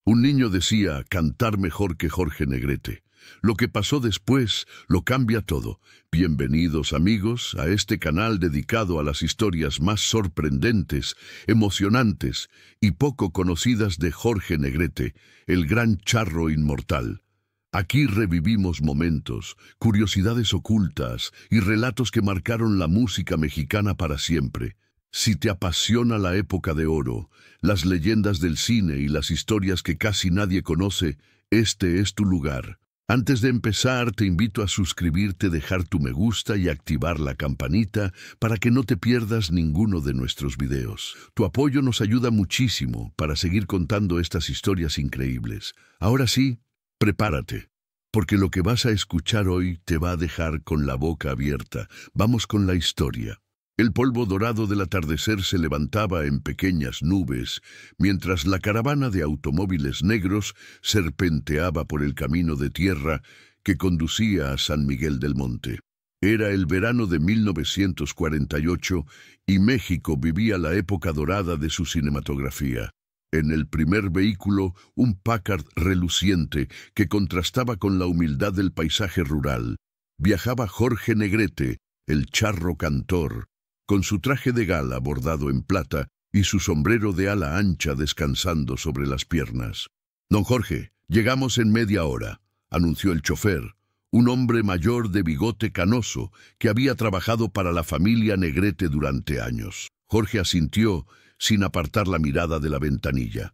Un niño decía cantar mejor que Jorge Negrete. Lo que pasó después lo cambia todo. Bienvenidos amigos a este canal dedicado a las historias más sorprendentes, emocionantes y poco conocidas de Jorge Negrete, el gran charro inmortal. Aquí revivimos momentos, curiosidades ocultas y relatos que marcaron la música mexicana para siempre. Si te apasiona la época de oro, las leyendas del cine y las historias que casi nadie conoce, este es tu lugar. Antes de empezar, te invito a suscribirte, dejar tu me gusta y activar la campanita para que no te pierdas ninguno de nuestros videos. Tu apoyo nos ayuda muchísimo para seguir contando estas historias increíbles. Ahora sí, prepárate, porque lo que vas a escuchar hoy te va a dejar con la boca abierta. Vamos con la historia. El polvo dorado del atardecer se levantaba en pequeñas nubes, mientras la caravana de automóviles negros serpenteaba por el camino de tierra que conducía a San Miguel del Monte. Era el verano de 1948 y México vivía la época dorada de su cinematografía. En el primer vehículo, un Packard reluciente que contrastaba con la humildad del paisaje rural. Viajaba Jorge Negrete, el charro cantor, con su traje de gala bordado en plata y su sombrero de ala ancha descansando sobre las piernas. «Don Jorge, llegamos en media hora», anunció el chofer, un hombre mayor de bigote canoso que había trabajado para la familia Negrete durante años. Jorge asintió sin apartar la mirada de la ventanilla.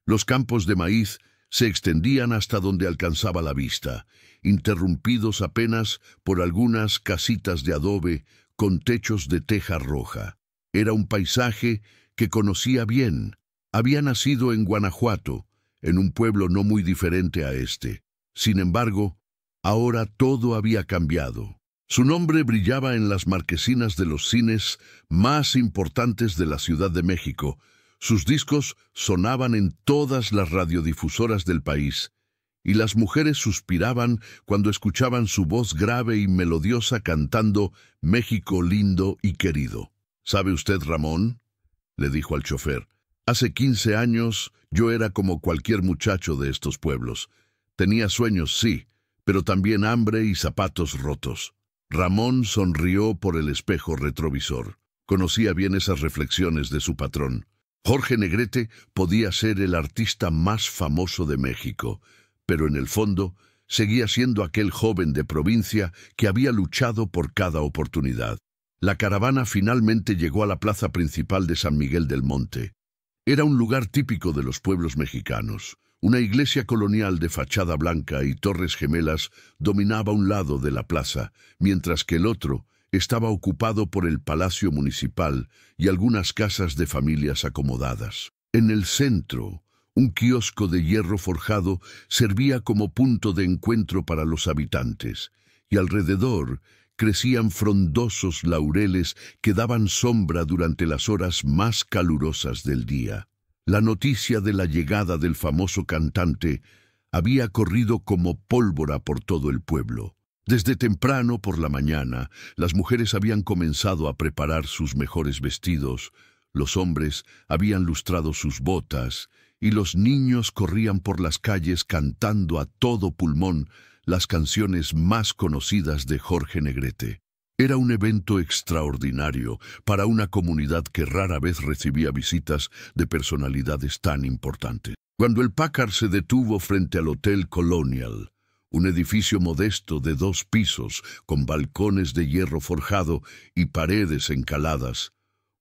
Los campos de maíz se extendían hasta donde alcanzaba la vista, interrumpidos apenas por algunas casitas de adobe con techos de teja roja. Era un paisaje que conocía bien. Había nacido en Guanajuato, en un pueblo no muy diferente a este. Sin embargo, ahora todo había cambiado. Su nombre brillaba en las marquesinas de los cines más importantes de la Ciudad de México. Sus discos sonaban en todas las radiodifusoras del país, y las mujeres suspiraban cuando escuchaban su voz grave y melodiosa cantando «México lindo y querido». «¿Sabe usted, Ramón?», le dijo al chofer. «Hace 15 años yo era como cualquier muchacho de estos pueblos. Tenía sueños, sí, pero también hambre y zapatos rotos». Ramón sonrió por el espejo retrovisor. Conocía bien esas reflexiones de su patrón. Jorge Negrete podía ser el artista más famoso de México, pero en el fondo seguía siendo aquel joven de provincia que había luchado por cada oportunidad. La caravana finalmente llegó a la plaza principal de San Miguel del Monte. Era un lugar típico de los pueblos mexicanos. Una iglesia colonial de fachada blanca y torres gemelas dominaba un lado de la plaza, mientras que el otro estaba ocupado por el Palacio Municipal y algunas casas de familias acomodadas. En el centro, un kiosco de hierro forjado servía como punto de encuentro para los habitantes, y alrededor crecían frondosos laureles que daban sombra durante las horas más calurosas del día. La noticia de la llegada del famoso cantante había corrido como pólvora por todo el pueblo. Desde temprano por la mañana, las mujeres habían comenzado a preparar sus mejores vestidos, los hombres habían lustrado sus botas, y los niños corrían por las calles cantando a todo pulmón las canciones más conocidas de Jorge Negrete. Era un evento extraordinario para una comunidad que rara vez recibía visitas de personalidades tan importantes. Cuando el Packard se detuvo frente al Hotel Colonial, un edificio modesto de 2 pisos con balcones de hierro forjado y paredes encaladas,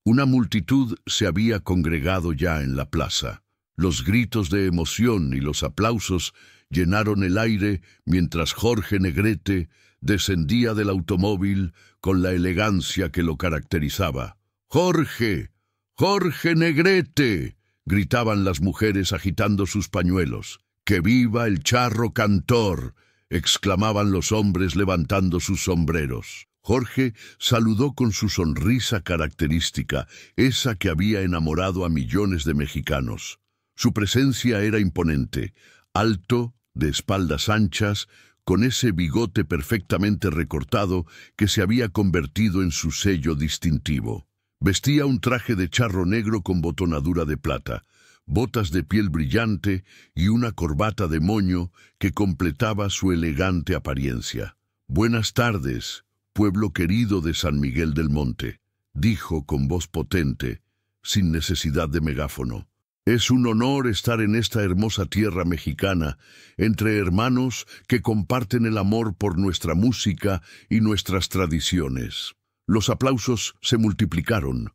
una multitud se había congregado ya en la plaza. Los gritos de emoción y los aplausos llenaron el aire mientras Jorge Negrete descendía del automóvil con la elegancia que lo caracterizaba. «¡Jorge! ¡Jorge Negrete!», gritaban las mujeres agitando sus pañuelos. «¡Que viva el charro cantor!», exclamaban los hombres levantando sus sombreros. Jorge saludó con su sonrisa característica, esa que había enamorado a millones de mexicanos. Su presencia era imponente, alto, de espaldas anchas, con ese bigote perfectamente recortado que se había convertido en su sello distintivo. Vestía un traje de charro negro con botonadura de plata, botas de piel brillante y una corbata de moño que completaba su elegante apariencia. «Buenas tardes, pueblo querido de San Miguel del Monte», dijo con voz potente, sin necesidad de megáfono. «Es un honor estar en esta hermosa tierra mexicana, entre hermanos que comparten el amor por nuestra música y nuestras tradiciones». Los aplausos se multiplicaron.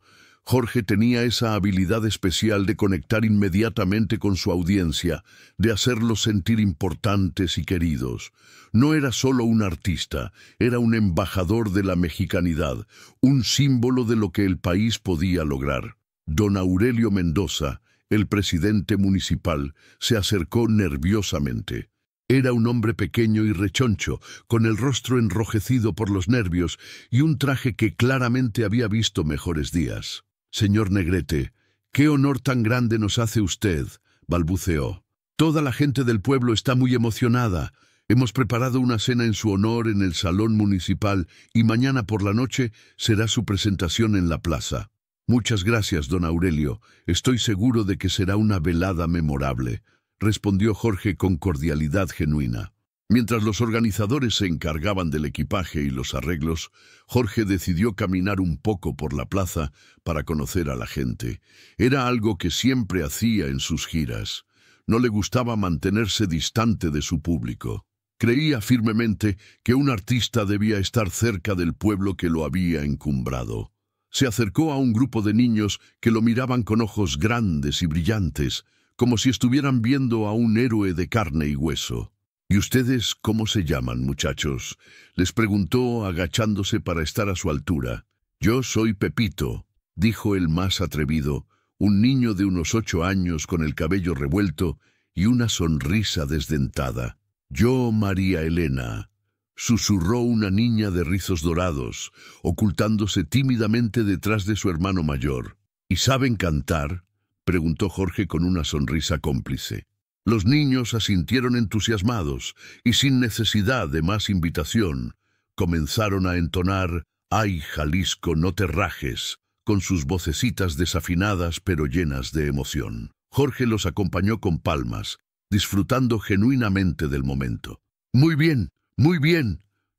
Jorge tenía esa habilidad especial de conectar inmediatamente con su audiencia, de hacerlos sentir importantes y queridos. No era solo un artista, era un embajador de la mexicanidad, un símbolo de lo que el país podía lograr. Don Aurelio Mendoza, el presidente municipal, se acercó nerviosamente. Era un hombre pequeño y rechoncho, con el rostro enrojecido por los nervios y un traje que claramente había visto mejores días. «Señor Negrete, qué honor tan grande nos hace usted», balbuceó. «Toda la gente del pueblo está muy emocionada. Hemos preparado una cena en su honor en el salón municipal y mañana por la noche será su presentación en la plaza». «Muchas gracias, don Aurelio. Estoy seguro de que será una velada memorable», respondió Jorge con cordialidad genuina. Mientras los organizadores se encargaban del equipaje y los arreglos, Jorge decidió caminar un poco por la plaza para conocer a la gente. Era algo que siempre hacía en sus giras. No le gustaba mantenerse distante de su público. Creía firmemente que un artista debía estar cerca del pueblo que lo había encumbrado. Se acercó a un grupo de niños que lo miraban con ojos grandes y brillantes, como si estuvieran viendo a un héroe de carne y hueso. «¿Y ustedes cómo se llaman, muchachos?», les preguntó agachándose para estar a su altura. «Yo soy Pepito», dijo el más atrevido, un niño de unos 8 años con el cabello revuelto y una sonrisa desdentada. «Yo, María Elena», susurró una niña de rizos dorados, ocultándose tímidamente detrás de su hermano mayor. «¿Y saben cantar?», preguntó Jorge con una sonrisa cómplice. Los niños asintieron entusiasmados y sin necesidad de más invitación, comenzaron a entonar «Ay, Jalisco, no te rajes», con sus vocecitas desafinadas pero llenas de emoción. Jorge los acompañó con palmas, disfrutando genuinamente del momento. Muy bien»,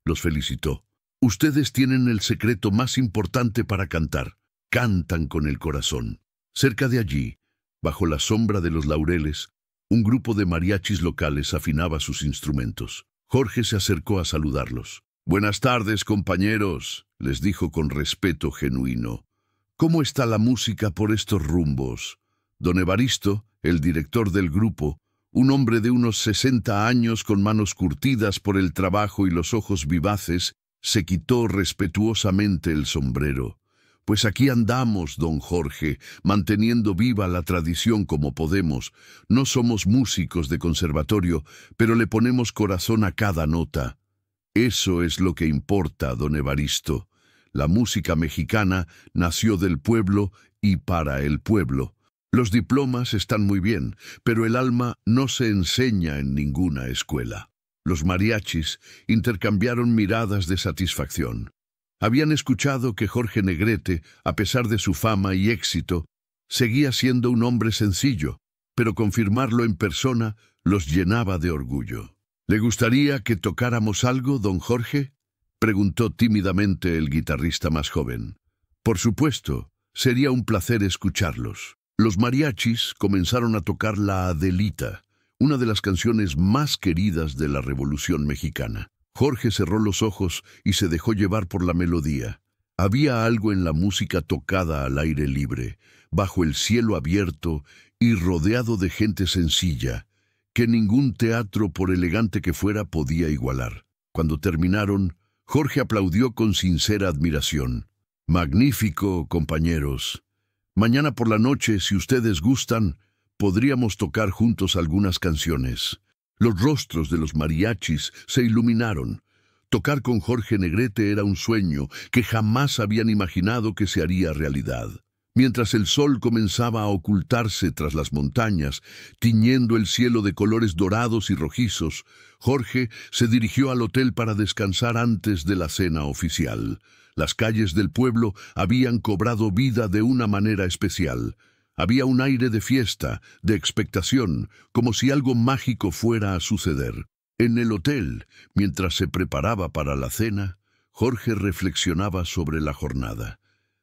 los felicitó. «Ustedes tienen el secreto más importante para cantar. Cantan con el corazón». Cerca de allí, bajo la sombra de los laureles, un grupo de mariachis locales afinaba sus instrumentos. Jorge se acercó a saludarlos. «Buenas tardes, compañeros», les dijo con respeto genuino. «¿Cómo está la música por estos rumbos?». Don Evaristo, el director del grupo, un hombre de unos 60 años con manos curtidas por el trabajo y los ojos vivaces, se quitó respetuosamente el sombrero. «Pues aquí andamos, don Jorge, manteniendo viva la tradición como podemos. No somos músicos de conservatorio, pero le ponemos corazón a cada nota». «Eso es lo que importa, don Evaristo. La música mexicana nació del pueblo y para el pueblo. Los diplomas están muy bien, pero el alma no se enseña en ninguna escuela». Los mariachis intercambiaron miradas de satisfacción. Habían escuchado que Jorge Negrete, a pesar de su fama y éxito, seguía siendo un hombre sencillo, pero confirmarlo en persona los llenaba de orgullo. «¿Le gustaría que tocáramos algo, don Jorge?», preguntó tímidamente el guitarrista más joven. «Por supuesto, sería un placer escucharlos». Los mariachis comenzaron a tocar La Adelita, una de las canciones más queridas de la Revolución Mexicana. Jorge cerró los ojos y se dejó llevar por la melodía. Había algo en la música tocada al aire libre, bajo el cielo abierto y rodeado de gente sencilla, que ningún teatro, por elegante que fuera, podía igualar. Cuando terminaron, Jorge aplaudió con sincera admiración. «Magnífico, compañeros. Mañana por la noche, si ustedes gustan, podríamos tocar juntos algunas canciones». Los rostros de los mariachis se iluminaron. Tocar con Jorge Negrete era un sueño que jamás habían imaginado que se haría realidad. Mientras el sol comenzaba a ocultarse tras las montañas, tiñendo el cielo de colores dorados y rojizos, Jorge se dirigió al hotel para descansar antes de la cena oficial. Las calles del pueblo habían cobrado vida de una manera especial. Había un aire de fiesta, de expectación, como si algo mágico fuera a suceder. En el hotel, mientras se preparaba para la cena, Jorge reflexionaba sobre la jornada.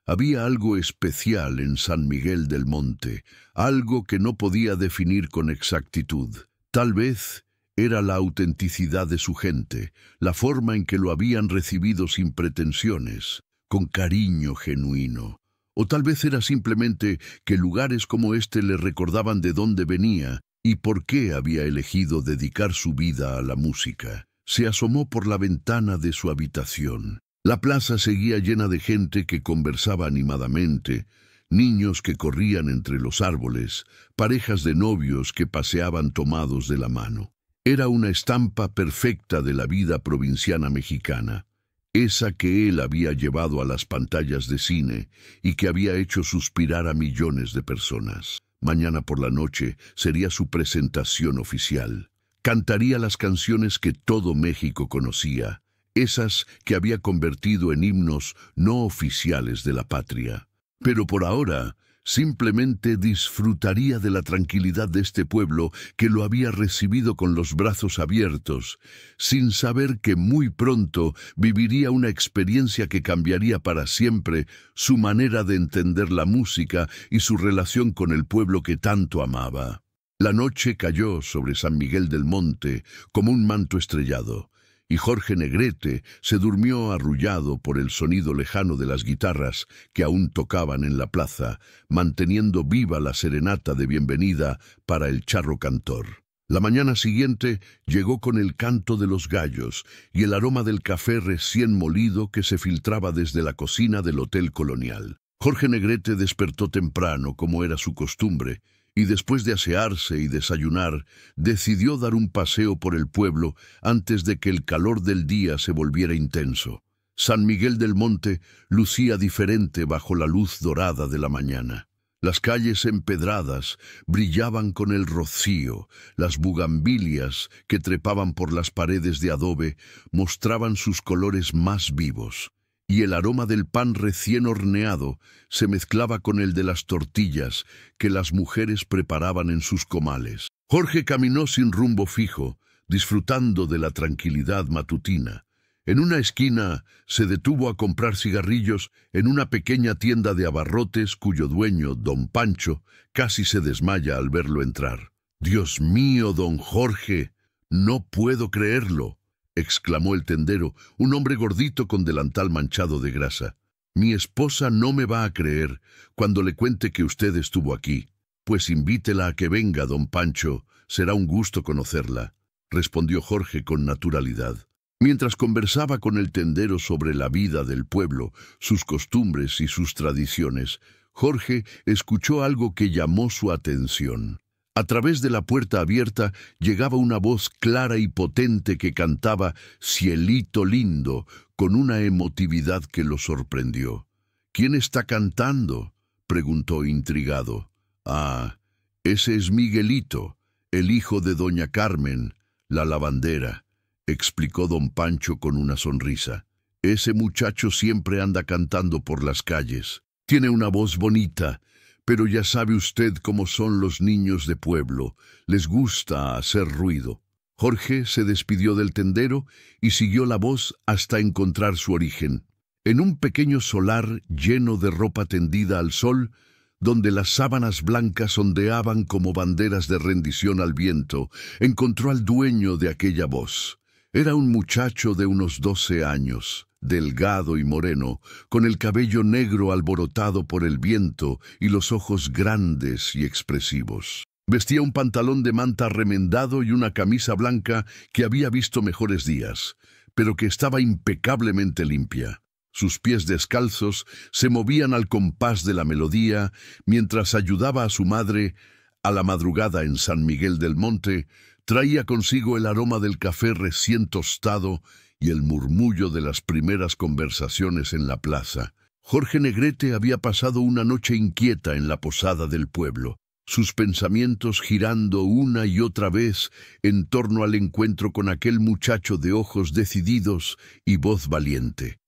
Había algo especial en San Miguel del Monte, algo que no podía definir con exactitud. Tal vez era la autenticidad de su gente, la forma en que lo habían recibido sin pretensiones, con cariño genuino. O tal vez era simplemente que lugares como este le recordaban de dónde venía y por qué había elegido dedicar su vida a la música. Se asomó por la ventana de su habitación. La plaza seguía llena de gente que conversaba animadamente, niños que corrían entre los árboles, parejas de novios que paseaban tomados de la mano. Era una estampa perfecta de la vida provinciana mexicana, esa que él había llevado a las pantallas de cine y que había hecho suspirar a millones de personas. Mañana por la noche sería su presentación oficial. Cantaría las canciones que todo México conocía, esas que había convertido en himnos no oficiales de la patria. Pero por ahora, simplemente disfrutaría de la tranquilidad de este pueblo que lo había recibido con los brazos abiertos, sin saber que muy pronto viviría una experiencia que cambiaría para siempre su manera de entender la música y su relación con el pueblo que tanto amaba. La noche cayó sobre San Miguel del Monte como un manto estrellado, y Jorge Negrete se durmió arrullado por el sonido lejano de las guitarras que aún tocaban en la plaza, manteniendo viva la serenata de bienvenida para el charro cantor. La mañana siguiente llegó con el canto de los gallos y el aroma del café recién molido que se filtraba desde la cocina del Hotel Colonial. Jorge Negrete despertó temprano, como era su costumbre, y después de asearse y desayunar, decidió dar un paseo por el pueblo antes de que el calor del día se volviera intenso. San Miguel del Monte lucía diferente bajo la luz dorada de la mañana. Las calles empedradas brillaban con el rocío, las bugambilias que trepaban por las paredes de adobe mostraban sus colores más vivos, y el aroma del pan recién horneado se mezclaba con el de las tortillas que las mujeres preparaban en sus comales. Jorge caminó sin rumbo fijo, disfrutando de la tranquilidad matutina. En una esquina se detuvo a comprar cigarrillos en una pequeña tienda de abarrotes cuyo dueño, don Pancho, casi se desmaya al verlo entrar. «¡Dios mío, don Jorge! ¡No puedo creerlo!», exclamó el tendero, un hombre gordito con delantal manchado de grasa. «Mi esposa no me va a creer cuando le cuente que usted estuvo aquí». «Pues invítela a que venga, don Pancho. Será un gusto conocerla», respondió Jorge con naturalidad. Mientras conversaba con el tendero sobre la vida del pueblo, sus costumbres y sus tradiciones, Jorge escuchó algo que llamó su atención. A través de la puerta abierta llegaba una voz clara y potente que cantaba «Cielito lindo», con una emotividad que lo sorprendió. «¿Quién está cantando?», preguntó intrigado. «Ah, ese es Miguelito, el hijo de doña Carmen, la lavandera», explicó don Pancho con una sonrisa. «Ese muchacho siempre anda cantando por las calles. Tiene una voz bonita, pero ya sabe usted cómo son los niños de pueblo. Les gusta hacer ruido». Jorge se despidió del tendero y siguió la voz hasta encontrar su origen. En un pequeño solar lleno de ropa tendida al sol, donde las sábanas blancas ondeaban como banderas de rendición al viento, encontró al dueño de aquella voz. Era un muchacho de unos 12 años, delgado y moreno, con el cabello negro alborotado por el viento y los ojos grandes y expresivos. Vestía un pantalón de manta remendado y una camisa blanca que había visto mejores días, pero que estaba impecablemente limpia. Sus pies descalzos se movían al compás de la melodía mientras ayudaba a su madre. A la madrugada en San Miguel del Monte, traía consigo el aroma del café recién tostado y el murmullo de las primeras conversaciones en la plaza. Jorge Negrete había pasado una noche inquieta en la posada del pueblo, sus pensamientos girando una y otra vez en torno al encuentro con aquel muchacho de ojos decididos y voz valiente.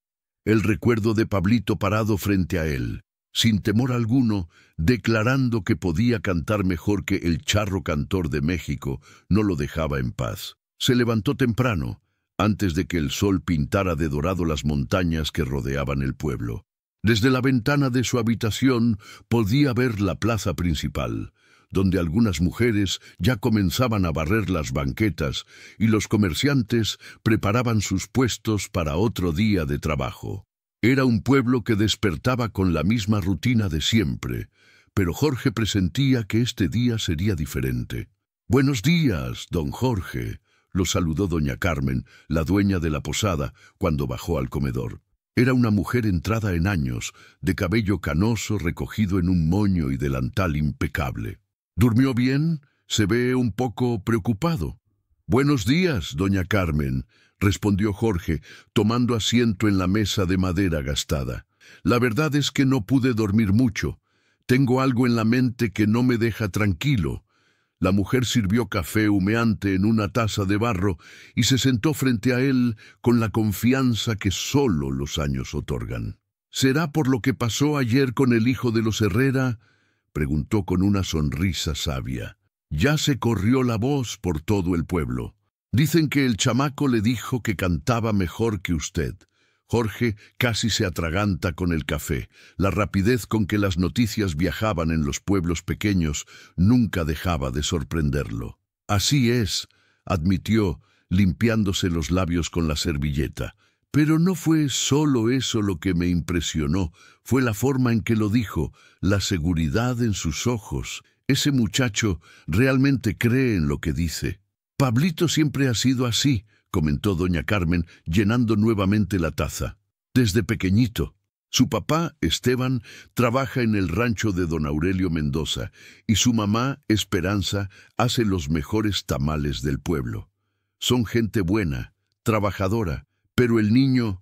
El recuerdo de Pablito parado frente a él, sin temor alguno, declarando que podía cantar mejor que el charro cantor de México, no lo dejaba en paz. Se levantó temprano, antes de que el sol pintara de dorado las montañas que rodeaban el pueblo. Desde la ventana de su habitación podía ver la plaza principal, donde algunas mujeres ya comenzaban a barrer las banquetas y los comerciantes preparaban sus puestos para otro día de trabajo. Era un pueblo que despertaba con la misma rutina de siempre, pero Jorge presentía que este día sería diferente. «Buenos días, don Jorge», lo saludó doña Carmen, la dueña de la posada, cuando bajó al comedor. Era una mujer entrada en años, de cabello canoso recogido en un moño y delantal impecable. «¿Durmió bien? Se ve un poco preocupado». «Buenos días, doña Carmen», respondió Jorge, tomando asiento en la mesa de madera gastada. «La verdad es que no pude dormir mucho. Tengo algo en la mente que no me deja tranquilo». La mujer sirvió café humeante en una taza de barro y se sentó frente a él con la confianza que solo los años otorgan. «¿Será por lo que pasó ayer con el hijo de los Herrera?», preguntó con una sonrisa sabia. «Ya se corrió la voz por todo el pueblo. Dicen que el chamaco le dijo que cantaba mejor que usted». Jorge casi se atraganta con el café. La rapidez con que las noticias viajaban en los pueblos pequeños nunca dejaba de sorprenderlo. «Así es», admitió, limpiándose los labios con la servilleta. «Pero no fue solo eso lo que me impresionó, fue la forma en que lo dijo, la seguridad en sus ojos. Ese muchacho realmente cree en lo que dice». «Pablito siempre ha sido así», comentó doña Carmen, llenando nuevamente la taza. «Desde pequeñito. Su papá, Esteban, trabaja en el rancho de don Aurelio Mendoza, y su mamá, Esperanza, hace los mejores tamales del pueblo. Son gente buena, trabajadora, pero el niño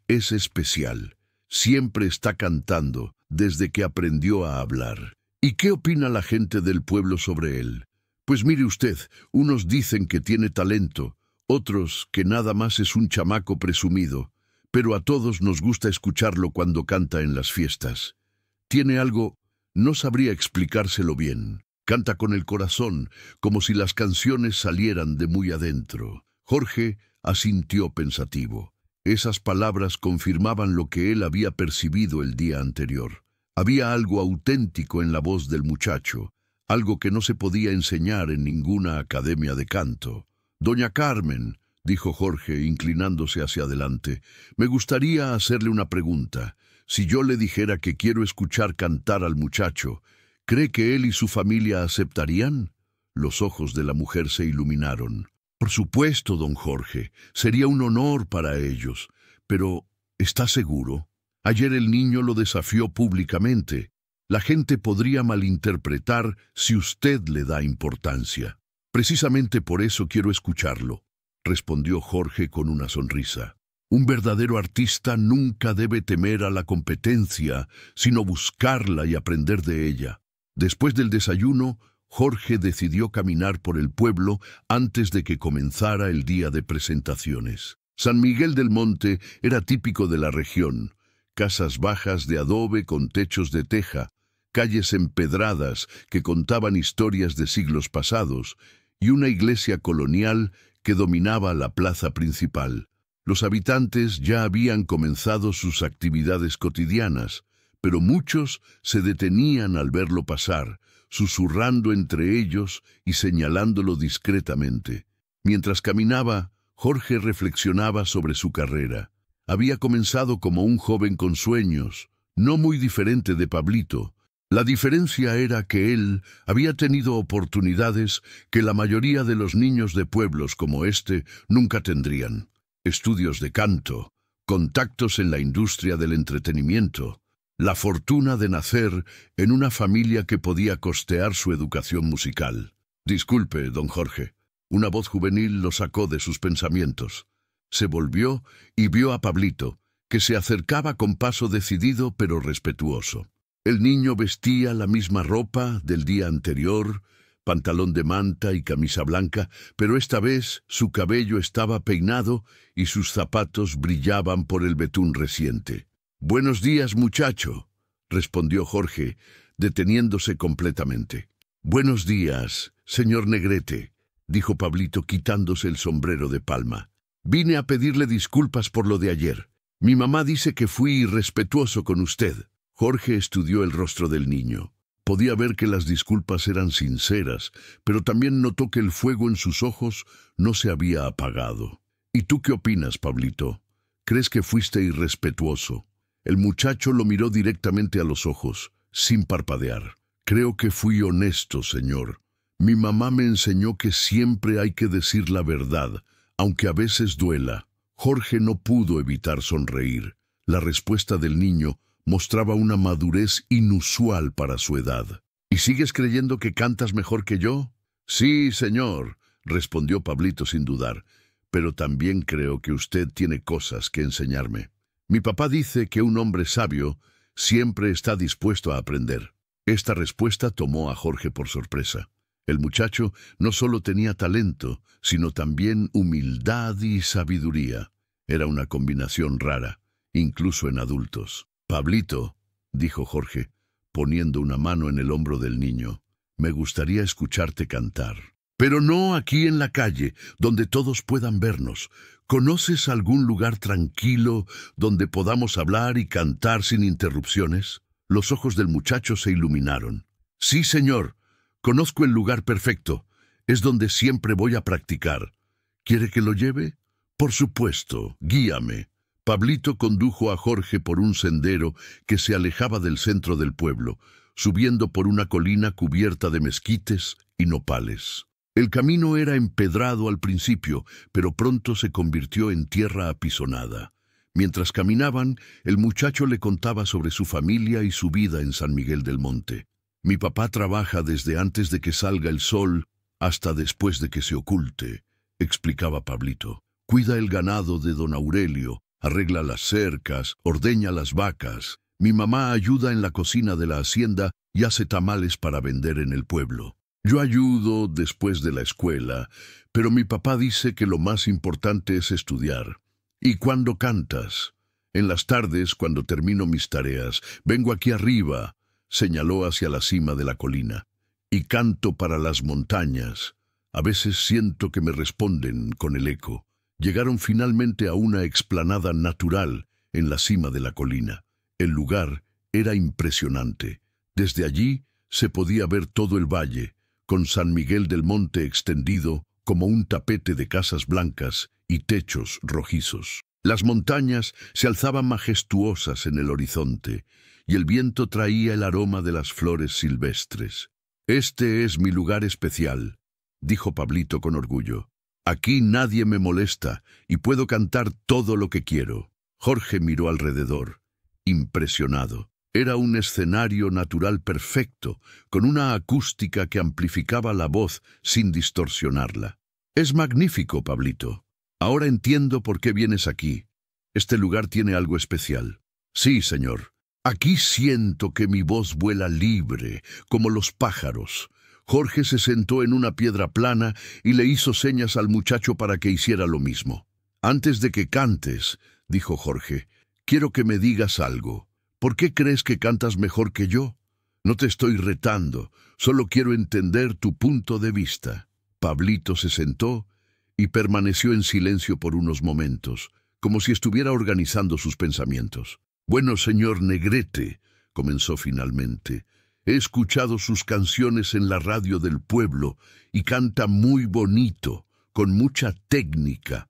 es especial. Siempre está cantando, desde que aprendió a hablar». «¿Y qué opina la gente del pueblo sobre él?». «Pues mire usted, unos dicen que tiene talento, otros que nada más es un chamaco presumido, pero a todos nos gusta escucharlo cuando canta en las fiestas. Tiene algo, no sabría explicárselo bien. Canta con el corazón, como si las canciones salieran de muy adentro». Jorge asintió pensativo. Esas palabras confirmaban lo que él había percibido el día anterior. Había algo auténtico en la voz del muchacho, algo que no se podía enseñar en ninguna academia de canto. «Doña Carmen», dijo Jorge, inclinándose hacia adelante, «me gustaría hacerle una pregunta. Si yo le dijera que quiero escuchar cantar al muchacho, ¿cree que él y su familia aceptarían?». Los ojos de la mujer se iluminaron. «Por supuesto, don Jorge, sería un honor para ellos. Pero, ¿está seguro? Ayer el niño lo desafió públicamente. La gente podría malinterpretar si usted le da importancia». «Precisamente por eso quiero escucharlo», respondió Jorge con una sonrisa. «Un verdadero artista nunca debe temer a la competencia, sino buscarla y aprender de ella». Después del desayuno, Jorge decidió caminar por el pueblo antes de que comenzara el día de presentaciones. San Miguel del Monte era típico de la región. Casas bajas de adobe con techos de teja, calles empedradas que contaban historias de siglos pasados, y una iglesia colonial que dominaba la plaza principal. Los habitantes ya habían comenzado sus actividades cotidianas, pero muchos se detenían al verlo pasar, susurrando entre ellos y señalándolo discretamente. Mientras caminaba, Jorge reflexionaba sobre su carrera. Había comenzado como un joven con sueños, no muy diferente de Pablito. La diferencia era que él había tenido oportunidades que la mayoría de los niños de pueblos como este nunca tendrían. Estudios de canto, contactos en la industria del entretenimiento, la fortuna de nacer en una familia que podía costear su educación musical. «Disculpe, don Jorge». Una voz juvenil lo sacó de sus pensamientos. Se volvió y vio a Pablito, que se acercaba con paso decidido pero respetuoso. El niño vestía la misma ropa del día anterior, pantalón de manta y camisa blanca, pero esta vez su cabello estaba peinado y sus zapatos brillaban por el betún reciente. Buenos días, muchacho, respondió Jorge, deteniéndose completamente. Buenos días, señor Negrete, dijo Pablito quitándose el sombrero de palma. Vine a pedirle disculpas por lo de ayer. Mi mamá dice que fui irrespetuoso con usted. Jorge estudió el rostro del niño. Podía ver que las disculpas eran sinceras, pero también notó que el fuego en sus ojos no se había apagado. ¿Y tú qué opinas, Pablito? ¿Crees que fuiste irrespetuoso? El muchacho lo miró directamente a los ojos, sin parpadear. Creo que fui honesto, señor. Mi mamá me enseñó que siempre hay que decir la verdad, aunque a veces duela. Jorge no pudo evitar sonreír. La respuesta del niño mostraba una madurez inusual para su edad. ¿Y sigues creyendo que cantas mejor que yo? Sí, señor, respondió Pablito sin dudar, pero también creo que usted tiene cosas que enseñarme. Mi papá dice que un hombre sabio siempre está dispuesto a aprender. Esta respuesta tomó a Jorge por sorpresa. El muchacho no solo tenía talento, sino también humildad y sabiduría. Era una combinación rara, incluso en adultos. Pablito, dijo Jorge, poniendo una mano en el hombro del niño, me gustaría escucharte cantar. Pero no aquí en la calle, donde todos puedan vernos. ¿Conoces algún lugar tranquilo donde podamos hablar y cantar sin interrupciones? Los ojos del muchacho se iluminaron. Sí, señor, conozco el lugar perfecto. Es donde siempre voy a practicar. ¿Quiere que lo lleve? Por supuesto, guíame. Pablito condujo a Jorge por un sendero que se alejaba del centro del pueblo, subiendo por una colina cubierta de mezquites y nopales. El camino era empedrado al principio, pero pronto se convirtió en tierra apisonada. Mientras caminaban, el muchacho le contaba sobre su familia y su vida en San Miguel del Monte. Mi papá trabaja desde antes de que salga el sol hasta después de que se oculte, explicaba Pablito. Cuida el ganado de don Aurelio, arregla las cercas, ordeña las vacas. Mi mamá ayuda en la cocina de la hacienda y hace tamales para vender en el pueblo. Yo ayudo después de la escuela, pero mi papá dice que lo más importante es estudiar. ¿Y cuándo cantas? En las tardes, cuando termino mis tareas, vengo aquí arriba, señaló hacia la cima de la colina, y canto para las montañas. A veces siento que me responden con el eco. Llegaron finalmente a una explanada natural en la cima de la colina. El lugar era impresionante. Desde allí se podía ver todo el valle, con San Miguel del Monte extendido como un tapete de casas blancas y techos rojizos. Las montañas se alzaban majestuosas en el horizonte, y el viento traía el aroma de las flores silvestres. «Este es mi lugar especial», dijo Pablito con orgullo. «Aquí nadie me molesta y puedo cantar todo lo que quiero». Jorge miró alrededor, impresionado. Era un escenario natural perfecto, con una acústica que amplificaba la voz sin distorsionarla. «Es magnífico, Pablito. Ahora entiendo por qué vienes aquí. Este lugar tiene algo especial». «Sí, señor. Aquí siento que mi voz vuela libre, como los pájaros». Jorge se sentó en una piedra plana y le hizo señas al muchacho para que hiciera lo mismo. «Antes de que cantes», dijo Jorge, «quiero que me digas algo. ¿Por qué crees que cantas mejor que yo? No te estoy retando, solo quiero entender tu punto de vista». Pablito se sentó y permaneció en silencio por unos momentos, como si estuviera organizando sus pensamientos. «Bueno, señor Negrete», comenzó finalmente, «he escuchado sus canciones en la radio del pueblo y canta muy bonito, con mucha técnica.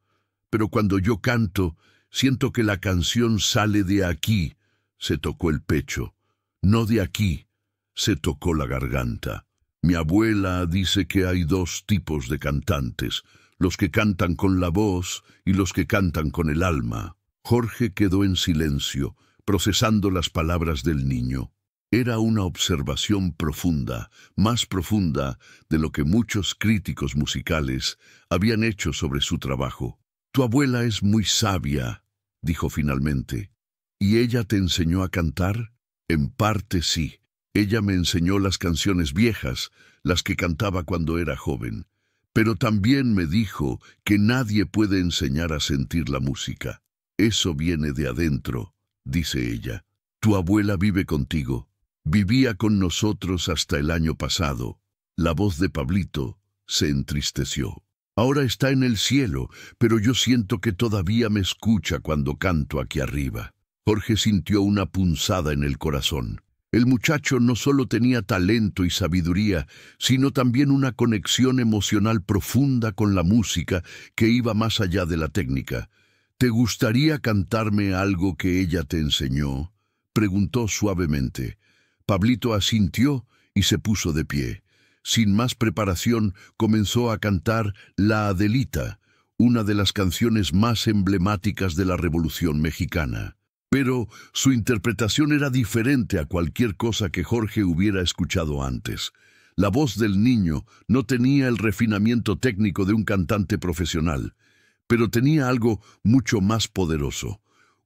Pero cuando yo canto, siento que la canción sale de aquí». Se tocó el pecho. «No de aquí». Se tocó la garganta. «Mi abuela dice que hay dos tipos de cantantes, los que cantan con la voz y los que cantan con el alma». Jorge quedó en silencio, procesando las palabras del niño. Era una observación profunda, más profunda de lo que muchos críticos musicales habían hecho sobre su trabajo. «Tu abuela es muy sabia», dijo finalmente. «¿Y ella te enseñó a cantar?» «En parte sí. Ella me enseñó las canciones viejas, las que cantaba cuando era joven. Pero también me dijo que nadie puede enseñar a sentir la música. Eso viene de adentro, dice ella. Tu abuela vive contigo. Vivía con nosotros hasta el año pasado. La voz de Pablito se entristeció. Ahora está en el cielo, pero yo siento que todavía me escucha cuando canto aquí arriba. Jorge sintió una punzada en el corazón. El muchacho no solo tenía talento y sabiduría, sino también una conexión emocional profunda con la música que iba más allá de la técnica. ¿Te gustaría cantarme algo que ella te enseñó?, preguntó suavemente. Pablito asintió y se puso de pie. Sin más preparación, comenzó a cantar La Adelita, una de las canciones más emblemáticas de la Revolución Mexicana. Pero su interpretación era diferente a cualquier cosa que Jorge hubiera escuchado antes. La voz del niño no tenía el refinamiento técnico de un cantante profesional, pero tenía algo mucho más poderoso,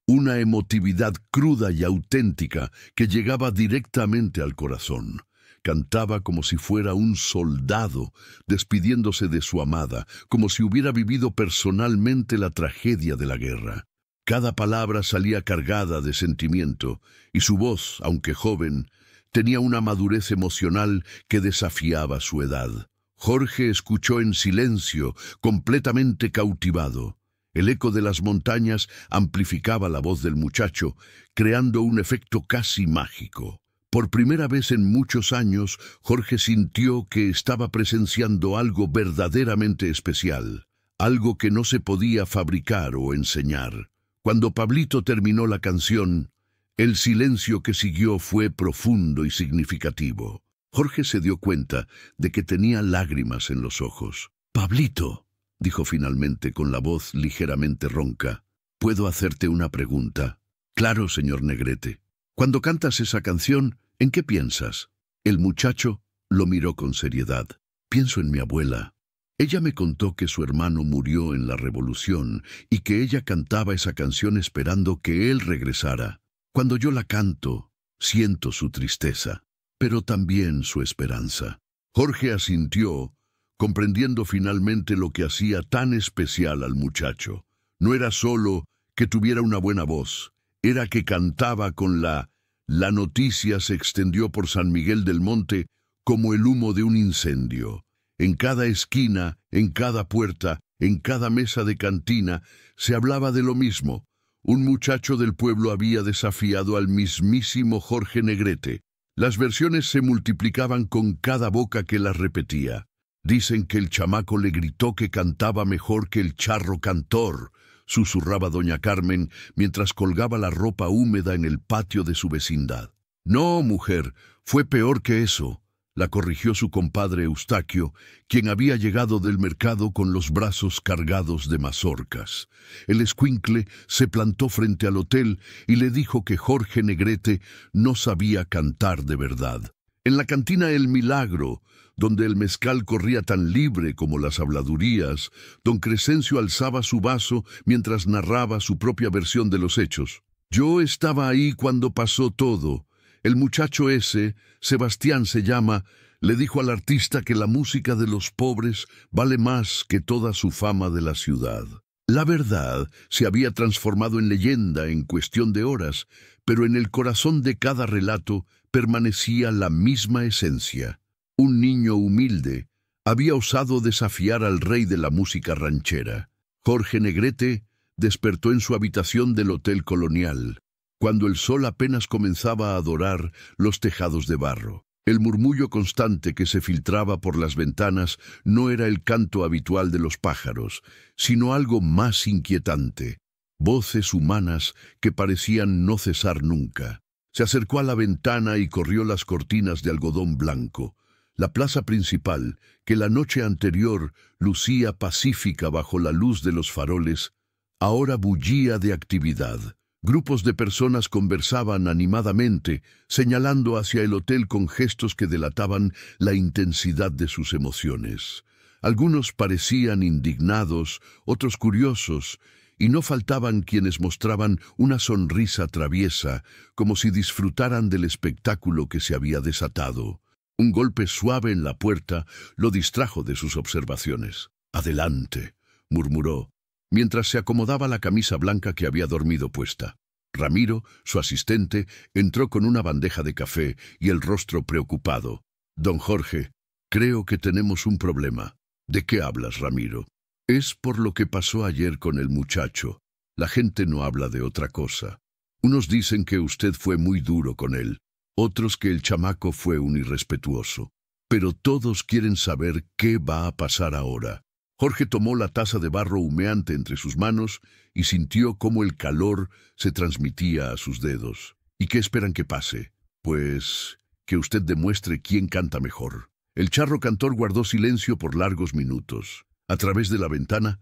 una emotividad cruda y auténtica que llegaba directamente al corazón. Cantaba como si fuera un soldado despidiéndose de su amada, como si hubiera vivido personalmente la tragedia de la guerra. Cada palabra salía cargada de sentimiento, y su voz, aunque joven, tenía una madurez emocional que desafiaba su edad. Jorge escuchó en silencio, completamente cautivado. El eco de las montañas amplificaba la voz del muchacho, creando un efecto casi mágico. Por primera vez en muchos años, Jorge sintió que estaba presenciando algo verdaderamente especial, algo que no se podía fabricar o enseñar. Cuando Pablito terminó la canción, el silencio que siguió fue profundo y significativo. Jorge se dio cuenta de que tenía lágrimas en los ojos. «Pablito», dijo finalmente con la voz ligeramente ronca, «¿puedo hacerte una pregunta?» «Claro, señor Negrete». «Cuando cantas esa canción, ¿en qué piensas?» El muchacho lo miró con seriedad. «Pienso en mi abuela. Ella me contó que su hermano murió en la revolución y que ella cantaba esa canción esperando que él regresara. Cuando yo la canto, siento su tristeza, pero también su esperanza». Jorge asintió, comprendiendo finalmente lo que hacía tan especial al muchacho. No era solo que tuviera una buena voz, era que cantaba con la noticia se extendió por San Miguel del Monte como el humo de un incendio. En cada esquina, en cada puerta, en cada mesa de cantina, se hablaba de lo mismo. Un muchacho del pueblo había desafiado al mismísimo Jorge Negrete. Las versiones se multiplicaban con cada boca que las repetía. «Dicen que el chamaco le gritó que cantaba mejor que el charro cantor», susurraba doña Carmen mientras colgaba la ropa húmeda en el patio de su vecindad. «No, mujer, fue peor que eso», la corrigió su compadre Eustaquio, quien había llegado del mercado con los brazos cargados de mazorcas. El escuincle se plantó frente al hotel y le dijo que Jorge Negrete no sabía cantar de verdad. En la cantina El Milagro, donde el mezcal corría tan libre como las habladurías, don Crescencio alzaba su vaso mientras narraba su propia versión de los hechos. «Yo estaba ahí cuando pasó todo. El muchacho ese, Sebastián se llama, le dijo al artista que la música de los pobres vale más que toda su fama de la ciudad». La verdad se había transformado en leyenda en cuestión de horas, pero en el corazón de cada relato permanecía la misma esencia. Un niño humilde había osado desafiar al rey de la música ranchera. Jorge Negrete despertó en su habitación del Hotel Colonial, cuando el sol apenas comenzaba a dorar los tejados de barro. El murmullo constante que se filtraba por las ventanas no era el canto habitual de los pájaros, sino algo más inquietante, voces humanas que parecían no cesar nunca. Se acercó a la ventana y corrió las cortinas de algodón blanco. La plaza principal, que la noche anterior lucía pacífica bajo la luz de los faroles, ahora bullía de actividad. Grupos de personas conversaban animadamente, señalando hacia el hotel con gestos que delataban la intensidad de sus emociones. Algunos parecían indignados, otros curiosos, y no faltaban quienes mostraban una sonrisa traviesa, como si disfrutaran del espectáculo que se había desatado. Un golpe suave en la puerta lo distrajo de sus observaciones. «Adelante», murmuró, mientras se acomodaba la camisa blanca que había dormido puesta. Ramiro, su asistente, entró con una bandeja de café y el rostro preocupado. «Don Jorge, creo que tenemos un problema». «¿De qué hablas, Ramiro?» «Es por lo que pasó ayer con el muchacho. La gente no habla de otra cosa. Unos dicen que usted fue muy duro con él, otros que el chamaco fue un irrespetuoso. Pero todos quieren saber qué va a pasar ahora». Jorge tomó la taza de barro humeante entre sus manos y sintió cómo el calor se transmitía a sus dedos. «¿Y qué esperan que pase?» «Pues que usted demuestre quién canta mejor». El charro cantor guardó silencio por largos minutos. A través de la ventana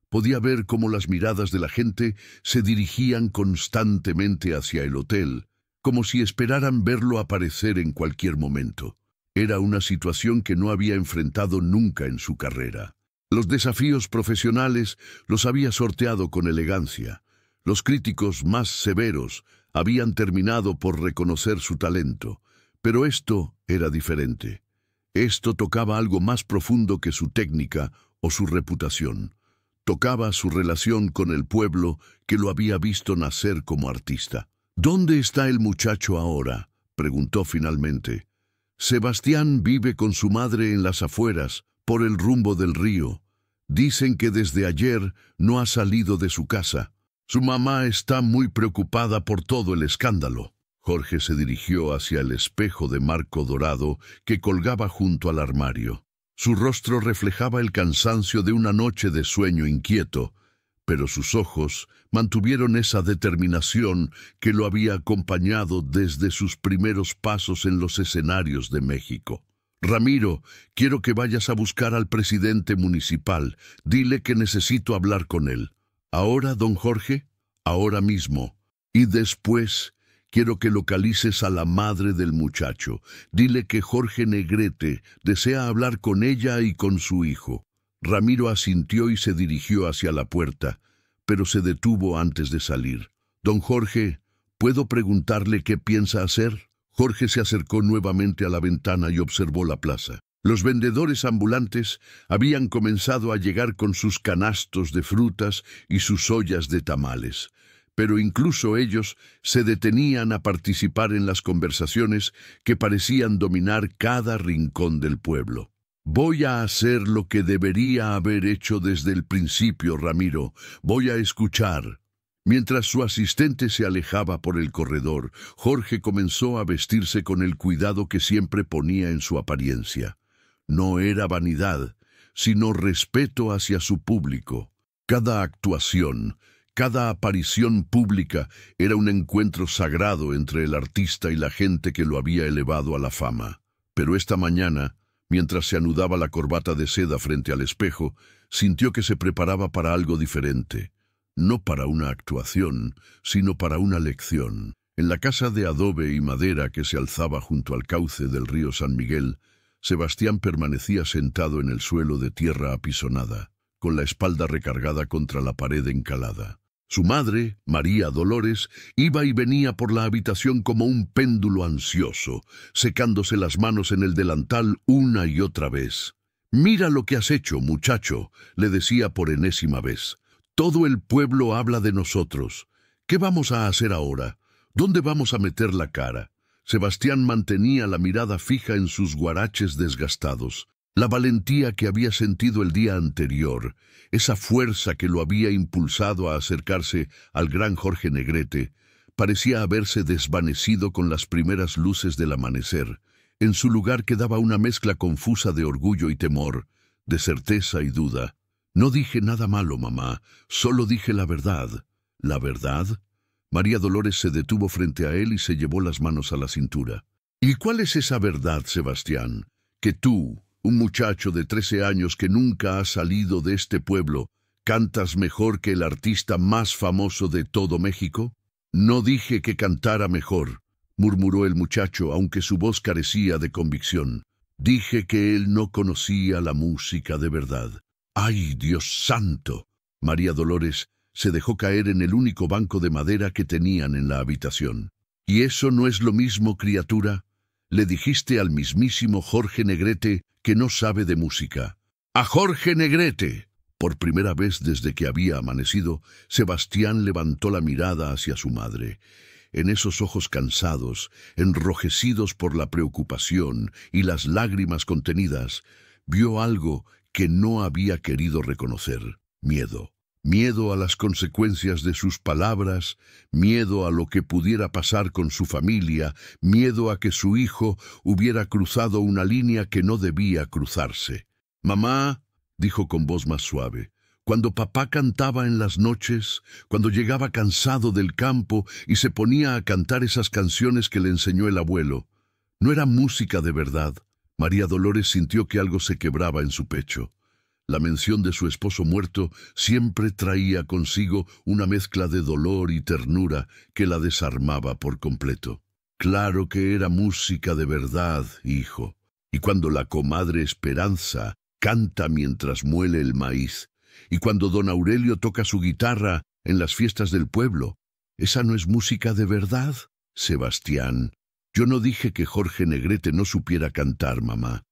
podía ver cómo las miradas de la gente se dirigían constantemente hacia el hotel, como si esperaran verlo aparecer en cualquier momento. Era una situación que no había enfrentado nunca en su carrera. Los desafíos profesionales los había sorteado con elegancia. Los críticos más severos habían terminado por reconocer su talento, pero esto era diferente. Esto tocaba algo más profundo que su técnica o su reputación. Tocaba su relación con el pueblo que lo había visto nacer como artista. «¿Dónde está el muchacho ahora?», preguntó finalmente. «Sebastián vive con su madre en las afueras, por el rumbo del río. Dicen que desde ayer no ha salido de su casa. Su mamá está muy preocupada por todo el escándalo». Jorge se dirigió hacia el espejo de marco dorado que colgaba junto al armario. Su rostro reflejaba el cansancio de una noche de sueño inquieto, pero sus ojos mantuvieron esa determinación que lo había acompañado desde sus primeros pasos en los escenarios de México. «Ramiro, quiero que vayas a buscar al presidente municipal. Dile que necesito hablar con él». «¿Ahora, don Jorge?» «Ahora mismo. Y después quiero que localices a la madre del muchacho. Dile que Jorge Negrete desea hablar con ella y con su hijo». Ramiro asintió y se dirigió hacia la puerta, pero se detuvo antes de salir. «Don Jorge, ¿puedo preguntarle qué piensa hacer?» Jorge se acercó nuevamente a la ventana y observó la plaza. Los vendedores ambulantes habían comenzado a llegar con sus canastos de frutas y sus ollas de tamales, pero incluso ellos se detenían a participar en las conversaciones que parecían dominar cada rincón del pueblo. «Voy a hacer lo que debería haber hecho desde el principio, Ramiro. Voy a escuchar». Mientras su asistente se alejaba por el corredor, Jorge comenzó a vestirse con el cuidado que siempre ponía en su apariencia. No era vanidad, sino respeto hacia su público. Cada actuación, cada aparición pública era un encuentro sagrado entre el artista y la gente que lo había elevado a la fama. Pero esta mañana, mientras se anudaba la corbata de seda frente al espejo, sintió que se preparaba para algo diferente. No para una actuación, sino para una lección. En la casa de adobe y madera que se alzaba junto al cauce del río San Miguel, Sebastián permanecía sentado en el suelo de tierra apisonada, con la espalda recargada contra la pared encalada. Su madre, María Dolores, iba y venía por la habitación como un péndulo ansioso, secándose las manos en el delantal una y otra vez. «Mira lo que has hecho, muchacho», le decía por enésima vez. «Todo el pueblo habla de nosotros. ¿Qué vamos a hacer ahora? ¿Dónde vamos a meter la cara?» Sebastián mantenía la mirada fija en sus guaraches desgastados. La valentía que había sentido el día anterior, esa fuerza que lo había impulsado a acercarse al gran Jorge Negrete, parecía haberse desvanecido con las primeras luces del amanecer. En su lugar quedaba una mezcla confusa de orgullo y temor, de certeza y duda. «No dije nada malo, mamá, solo dije la verdad». «¿La verdad?» María Dolores se detuvo frente a él y se llevó las manos a la cintura. «¿Y cuál es esa verdad, Sebastián? Que tú, un muchacho de 13 años que nunca ha salido de este pueblo, cantas mejor que el artista más famoso de todo México». «No dije que cantara mejor», murmuró el muchacho, aunque su voz carecía de convicción. «Dije que él no conocía la música de verdad». «¡Ay, Dios santo!». María Dolores se dejó caer en el único banco de madera que tenían en la habitación. «¿Y eso no es lo mismo, criatura? Le dijiste al mismísimo Jorge Negrete que no sabe de música». «¡A Jorge Negrete!». Por primera vez desde que había amanecido, Sebastián levantó la mirada hacia su madre. En esos ojos cansados, enrojecidos por la preocupación y las lágrimas contenidas, vio algo que no había querido reconocer: miedo. Miedo a las consecuencias de sus palabras, miedo a lo que pudiera pasar con su familia, miedo a que su hijo hubiera cruzado una línea que no debía cruzarse. «Mamá», dijo con voz más suave, «cuando papá cantaba en las noches, cuando llegaba cansado del campo y se ponía a cantar esas canciones que le enseñó el abuelo, ¿no era música de verdad?» María Dolores sintió que algo se quebraba en su pecho. La mención de su esposo muerto siempre traía consigo una mezcla de dolor y ternura que la desarmaba por completo. «Claro que era música de verdad, hijo. Y cuando la comadre Esperanza canta mientras muele el maíz, y cuando don Aurelio toca su guitarra en las fiestas del pueblo, ¿esa no es música de verdad?» «Sebastián, yo no dije que Jorge Negrete no supiera cantar, mamá.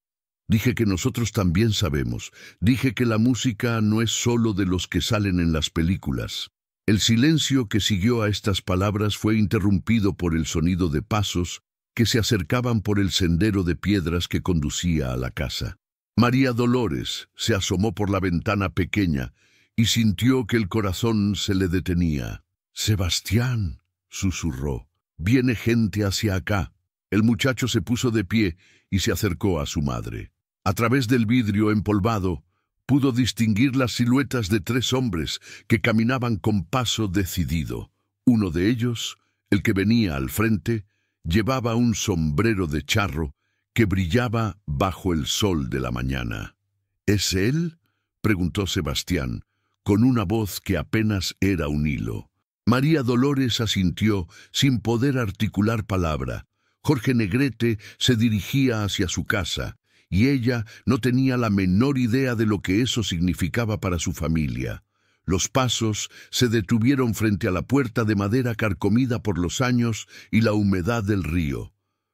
Dije que nosotros también sabemos. Dije que la música no es solo de los que salen en las películas». El silencio que siguió a estas palabras fue interrumpido por el sonido de pasos que se acercaban por el sendero de piedras que conducía a la casa. María Dolores se asomó por la ventana pequeña y sintió que el corazón se le detenía. «Sebastián», susurró, «viene gente hacia acá». El muchacho se puso de pie y se acercó a su madre. A través del vidrio empolvado, pudo distinguir las siluetas de 3 hombres que caminaban con paso decidido. Uno de ellos, el que venía al frente, llevaba un sombrero de charro que brillaba bajo el sol de la mañana. «¿Es él?», preguntó Sebastián, con una voz que apenas era un hilo. María Dolores asintió sin poder articular palabra. Jorge Negrete se dirigía hacia su casa, y ella no tenía la menor idea de lo que eso significaba para su familia. Los pasos se detuvieron frente a la puerta de madera carcomida por los años y la humedad del río.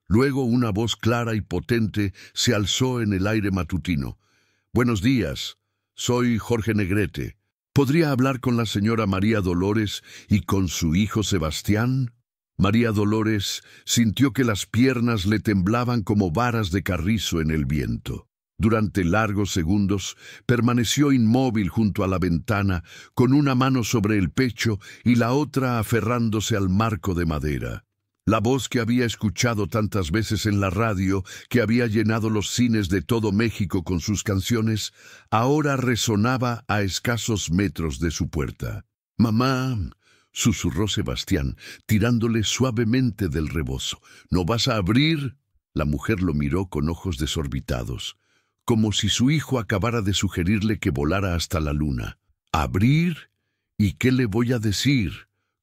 Luego una voz clara y potente se alzó en el aire matutino. «Buenos días, soy Jorge Negrete. ¿Podría hablar con la señora María Dolores y con su hijo Sebastián?» María Dolores sintió que las piernas le temblaban como varas de carrizo en el viento. Durante largos segundos permaneció inmóvil junto a la ventana, con una mano sobre el pecho y la otra aferrándose al marco de madera. La voz que había escuchado tantas veces en la radio, que había llenado los cines de todo México con sus canciones, ahora resonaba a escasos metros de su puerta. «Mamá», susurró Sebastián, tirándole suavemente del rebozo. «¿No vas a abrir?» La mujer lo miró con ojos desorbitados, como si su hijo acabara de sugerirle que volara hasta la luna. «¿Abrir? ¿Y qué le voy a decir?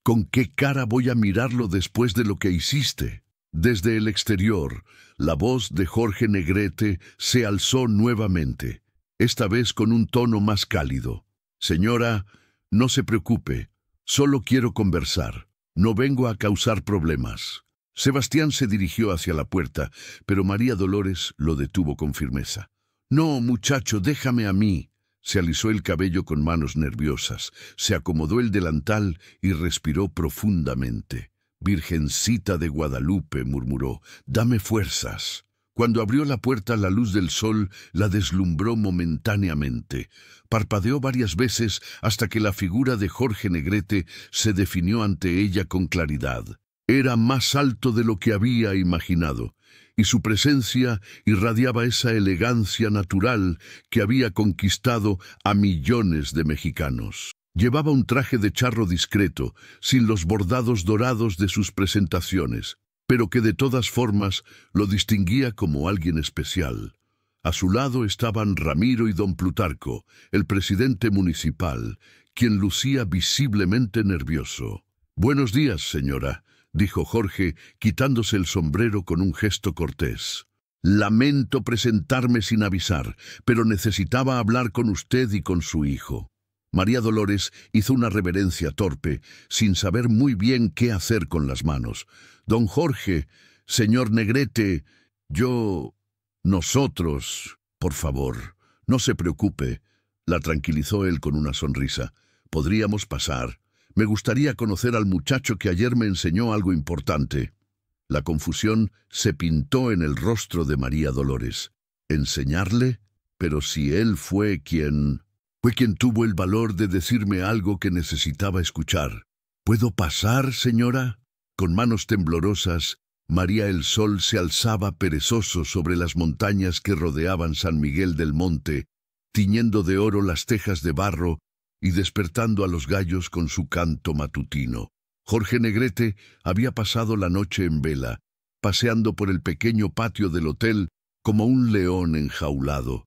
¿Con qué cara voy a mirarlo después de lo que hiciste?» Desde el exterior, la voz de Jorge Negrete se alzó nuevamente, esta vez con un tono más cálido. «Señora, no se preocupe. Solo quiero conversar. No vengo a causar problemas». Sebastián se dirigió hacia la puerta, pero María Dolores lo detuvo con firmeza. «No, muchacho, déjame a mí». Se alisó el cabello con manos nerviosas, se acomodó el delantal y respiró profundamente. «Virgencita de Guadalupe», murmuró, «dame fuerzas». Cuando abrió la puerta, la luz del sol la deslumbró momentáneamente. Parpadeó varias veces hasta que la figura de Jorge Negrete se definió ante ella con claridad. Era más alto de lo que había imaginado, y su presencia irradiaba esa elegancia natural que había conquistado a millones de mexicanos. Llevaba un traje de charro discreto, sin los bordados dorados de sus presentaciones, pero que de todas formas lo distinguía como alguien especial. A su lado estaban Ramiro y don Plutarco, el presidente municipal, quien lucía visiblemente nervioso. «Buenos días, señora», dijo Jorge, quitándose el sombrero con un gesto cortés. «Lamento presentarme sin avisar, pero necesitaba hablar con usted y con su hijo». María Dolores hizo una reverencia torpe, sin saber muy bien qué hacer con las manos. «Don Jorge, señor Negrete, nosotros, por favor, no se preocupe, La tranquilizó él con una sonrisa. Podríamos pasar. Me gustaría conocer al muchacho que ayer me enseñó algo importante. La confusión se pintó en el rostro de María Dolores. ¿Enseñarle? Pero si él fue quien tuvo el valor de decirme algo que necesitaba escuchar. ¿Puedo pasar, señora? Con manos temblorosas, María el Sol se alzaba perezoso sobre las montañas que rodeaban San Miguel del Monte, tiñendo de oro las tejas de barro y despertando a los gallos con su canto matutino. Jorge Negrete había pasado la noche en vela, paseando por el pequeño patio del hotel como un león enjaulado.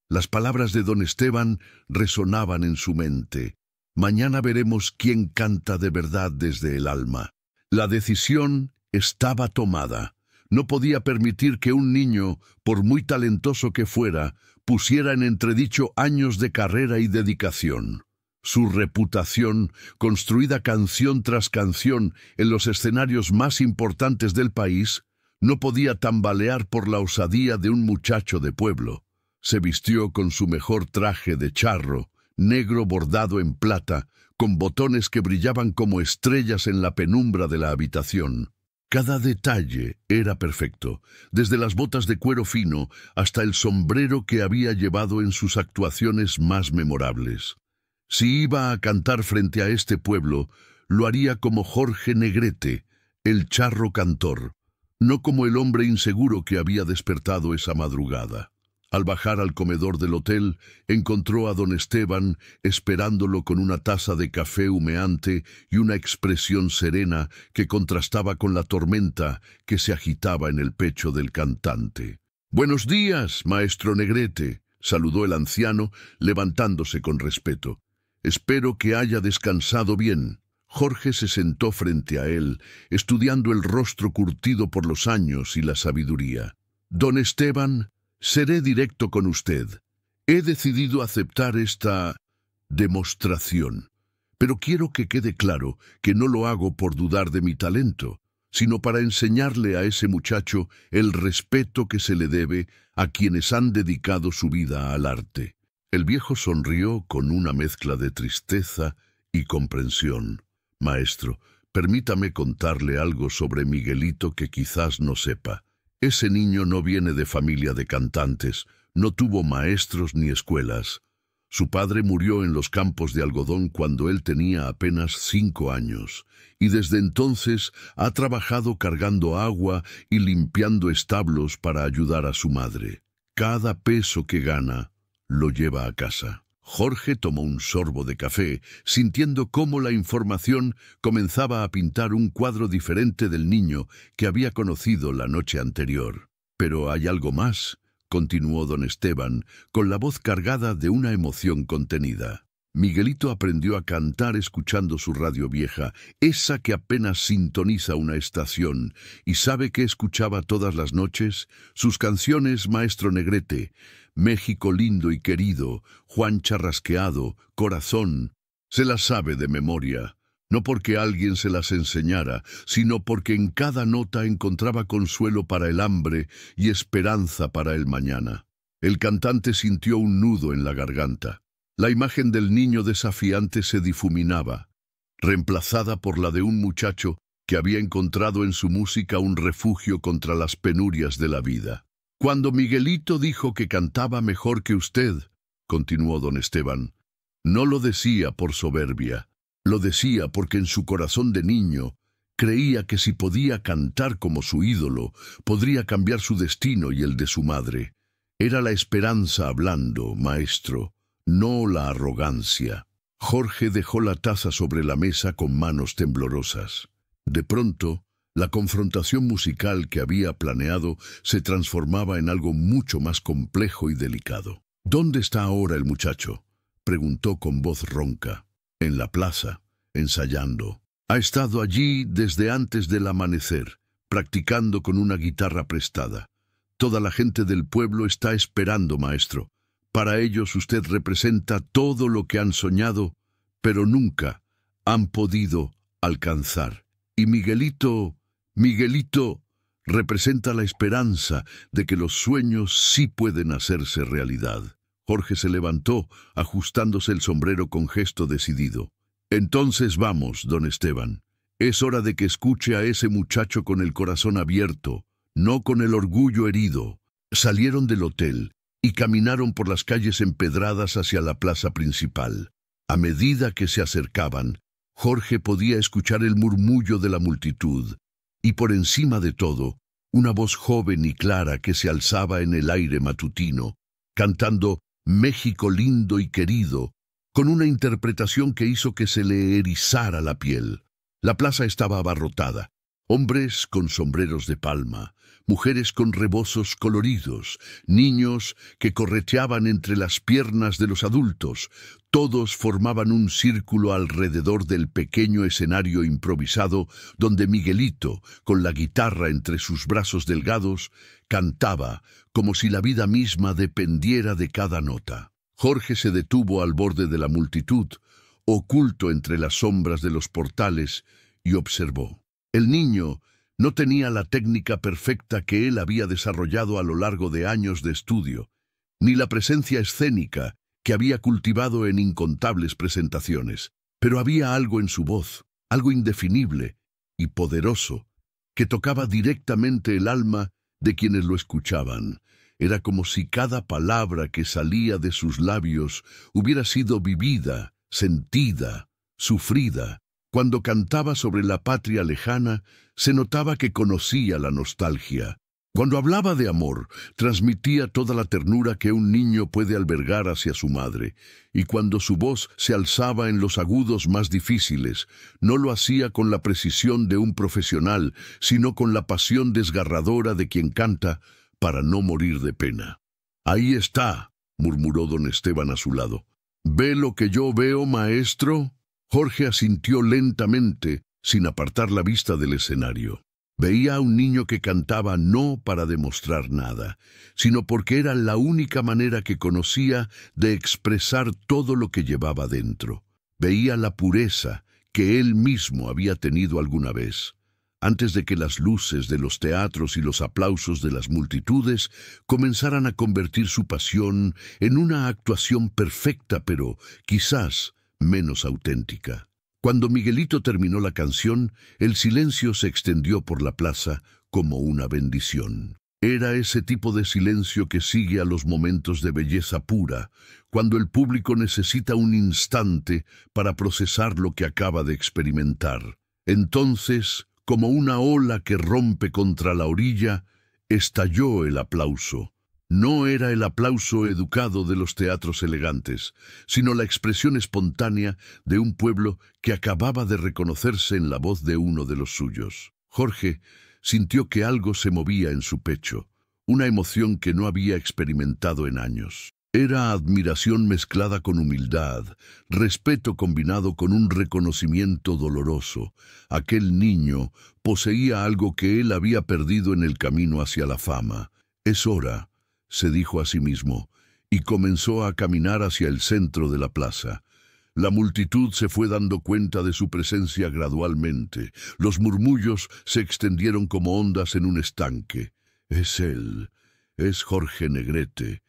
Las palabras de don Esteban resonaban en su mente. Mañana veremos quién canta de verdad desde el alma. La decisión estaba tomada. No podía permitir que un niño, por muy talentoso que fuera, pusiera en entredicho años de carrera y dedicación. Su reputación, construida canción tras canción en los escenarios más importantes del país, no podía tambalear por la osadía de un muchacho de pueblo. Se vistió con su mejor traje de charro, negro bordado en plata, con botones que brillaban como estrellas en la penumbra de la habitación. Cada detalle era perfecto, desde las botas de cuero fino hasta el sombrero que había llevado en sus actuaciones más memorables. Si iba a cantar frente a este pueblo, lo haría como Jorge Negrete, el charro cantor, no como el hombre inseguro que había despertado esa madrugada. Al bajar al comedor del hotel, encontró a don Esteban esperándolo con una taza de café humeante y una expresión serena que contrastaba con la tormenta que se agitaba en el pecho del cantante. «Buenos días, maestro Negrete», saludó el anciano, levantándose con respeto. «Espero que haya descansado bien». Jorge se sentó frente a él, estudiando el rostro curtido por los años y la sabiduría. «Don Esteban, seré directo con usted. He decidido aceptar esta demostración, pero quiero que quede claro que no lo hago por dudar de mi talento, sino para enseñarle a ese muchacho el respeto que se le debe a quienes han dedicado su vida al arte». El viejo sonrió con una mezcla de tristeza y comprensión. «Maestro, permítame contarle algo sobre Miguelito que quizás no sepa. Ese niño no viene de familia de cantantes, no tuvo maestros ni escuelas. Su padre murió en los campos de algodón cuando él tenía apenas 5 años, y desde entonces ha trabajado cargando agua y limpiando establos para ayudar a su madre. Cada peso que gana lo lleva a casa». Jorge tomó un sorbo de café, sintiendo cómo la información comenzaba a pintar un cuadro diferente del niño que había conocido la noche anterior. «Pero hay algo más», continuó don Esteban, con la voz cargada de una emoción contenida. «Miguelito aprendió a cantar escuchando su radio vieja, esa que apenas sintoniza una estación. ¿Y sabe qué escuchaba todas las noches? Sus canciones, maestro Negrete. México lindo y querido, Juan Charrasqueado, Corazón. Se las sabe de memoria, no porque alguien se las enseñara, sino porque en cada nota encontraba consuelo para el hambre y esperanza para el mañana». El cantante sintió un nudo en la garganta. La imagen del niño desafiante se difuminaba, reemplazada por la de un muchacho que había encontrado en su música un refugio contra las penurias de la vida. «Cuando Miguelito dijo que cantaba mejor que usted», continuó don Esteban, «no lo decía por soberbia, lo decía porque en su corazón de niño creía que si podía cantar como su ídolo, podría cambiar su destino y el de su madre. Era la esperanza hablando, maestro, no la arrogancia». Jorge dejó la taza sobre la mesa con manos temblorosas. De pronto, la confrontación musical que había planeado se transformaba en algo mucho más complejo y delicado. «¿Dónde está ahora el muchacho?», preguntó con voz ronca. «En la plaza, ensayando. Ha estado allí desde antes del amanecer, practicando con una guitarra prestada. Toda la gente del pueblo está esperando, maestro. Para ellos usted representa todo lo que han soñado, pero nunca han podido alcanzar. Y Miguelito representa la esperanza de que los sueños sí pueden hacerse realidad. Jorge se levantó, ajustándose el sombrero con gesto decidido. Entonces vamos, don Esteban. Es hora de que escuche a ese muchacho con el corazón abierto, no con el orgullo herido. Salieron del hotel y caminaron por las calles empedradas hacia la plaza principal. A medida que se acercaban, Jorge podía escuchar el murmullo de la multitud, y por encima de todo, una voz joven y clara que se alzaba en el aire matutino, cantando México lindo y querido, con una interpretación que hizo que se le erizara la piel. La plaza estaba abarrotada. Hombres con sombreros de palma, mujeres con rebozos coloridos, niños que correteaban entre las piernas de los adultos. Todos formaban un círculo alrededor del pequeño escenario improvisado donde Miguelito, con la guitarra entre sus brazos delgados, cantaba como si la vida misma dependiera de cada nota. Jorge se detuvo al borde de la multitud, oculto entre las sombras de los portales, y observó. El niño no tenía la técnica perfecta que él había desarrollado a lo largo de años de estudio, ni la presencia escénica que había cultivado en incontables presentaciones, pero había algo en su voz, algo indefinible y poderoso, que tocaba directamente el alma de quienes lo escuchaban. Era como si cada palabra que salía de sus labios hubiera sido vivida, sentida, sufrida. Cuando cantaba sobre la patria lejana, se notaba que conocía la nostalgia. Cuando hablaba de amor, transmitía toda la ternura que un niño puede albergar hacia su madre, y cuando su voz se alzaba en los agudos más difíciles, no lo hacía con la precisión de un profesional, sino con la pasión desgarradora de quien canta para no morir de pena. «Ahí está», murmuró don Esteban a su lado. «¿Ve lo que yo veo, maestro?» Jorge asintió lentamente, sin apartar la vista del escenario. Veía a un niño que cantaba no para demostrar nada, sino porque era la única manera que conocía de expresar todo lo que llevaba dentro. Veía la pureza que él mismo había tenido alguna vez, antes de que las luces de los teatros y los aplausos de las multitudes comenzaran a convertir su pasión en una actuación perfecta, pero quizás menos auténtica. Cuando Miguelito terminó la canción, el silencio se extendió por la plaza como una bendición. Era ese tipo de silencio que sigue a los momentos de belleza pura, cuando el público necesita un instante para procesar lo que acaba de experimentar. Entonces, como una ola que rompe contra la orilla, estalló el aplauso. No era el aplauso educado de los teatros elegantes, sino la expresión espontánea de un pueblo que acababa de reconocerse en la voz de uno de los suyos. Jorge sintió que algo se movía en su pecho, una emoción que no había experimentado en años. Era admiración mezclada con humildad, respeto combinado con un reconocimiento doloroso. Aquel niño poseía algo que él había perdido en el camino hacia la fama. «Es hora», se dijo a sí mismo, y comenzó a caminar hacia el centro de la plaza. La multitud se fue dando cuenta de su presencia gradualmente. Los murmullos se extendieron como ondas en un estanque. «Es él, es Jorge Negrete,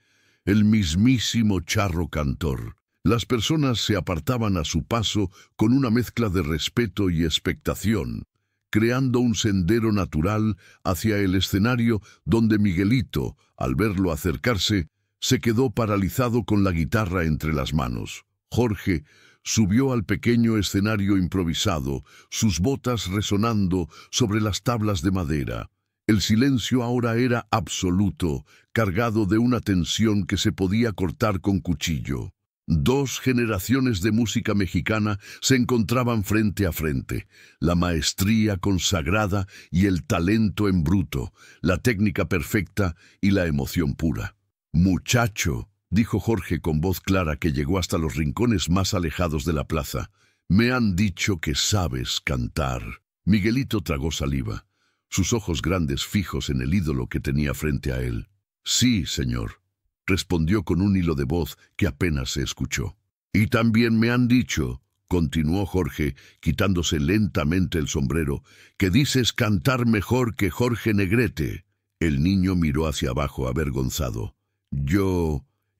el mismísimo charro cantor». Las personas se apartaban a su paso con una mezcla de respeto y expectación, creando un sendero natural hacia el escenario donde Miguelito, al verlo acercarse, se quedó paralizado con la guitarra entre las manos. Jorge subió al pequeño escenario improvisado, sus botas resonando sobre las tablas de madera. El silencio ahora era absoluto, cargado de una tensión que se podía cortar con cuchillo. Dos generaciones de música mexicana se encontraban frente a frente, la maestría consagrada y el talento en bruto, la técnica perfecta y la emoción pura. «Muchacho», dijo Jorge con voz clara que llegó hasta los rincones más alejados de la plaza, «me han dicho que sabes cantar». Miguelito tragó saliva, sus ojos grandes fijos en el ídolo que tenía frente a él. «Sí, señor», respondió con un hilo de voz que apenas se escuchó. «Y también me han dicho», continuó Jorge, quitándose lentamente el sombrero, «que dices cantar mejor que Jorge Negrete». El niño miró hacia abajo avergonzado.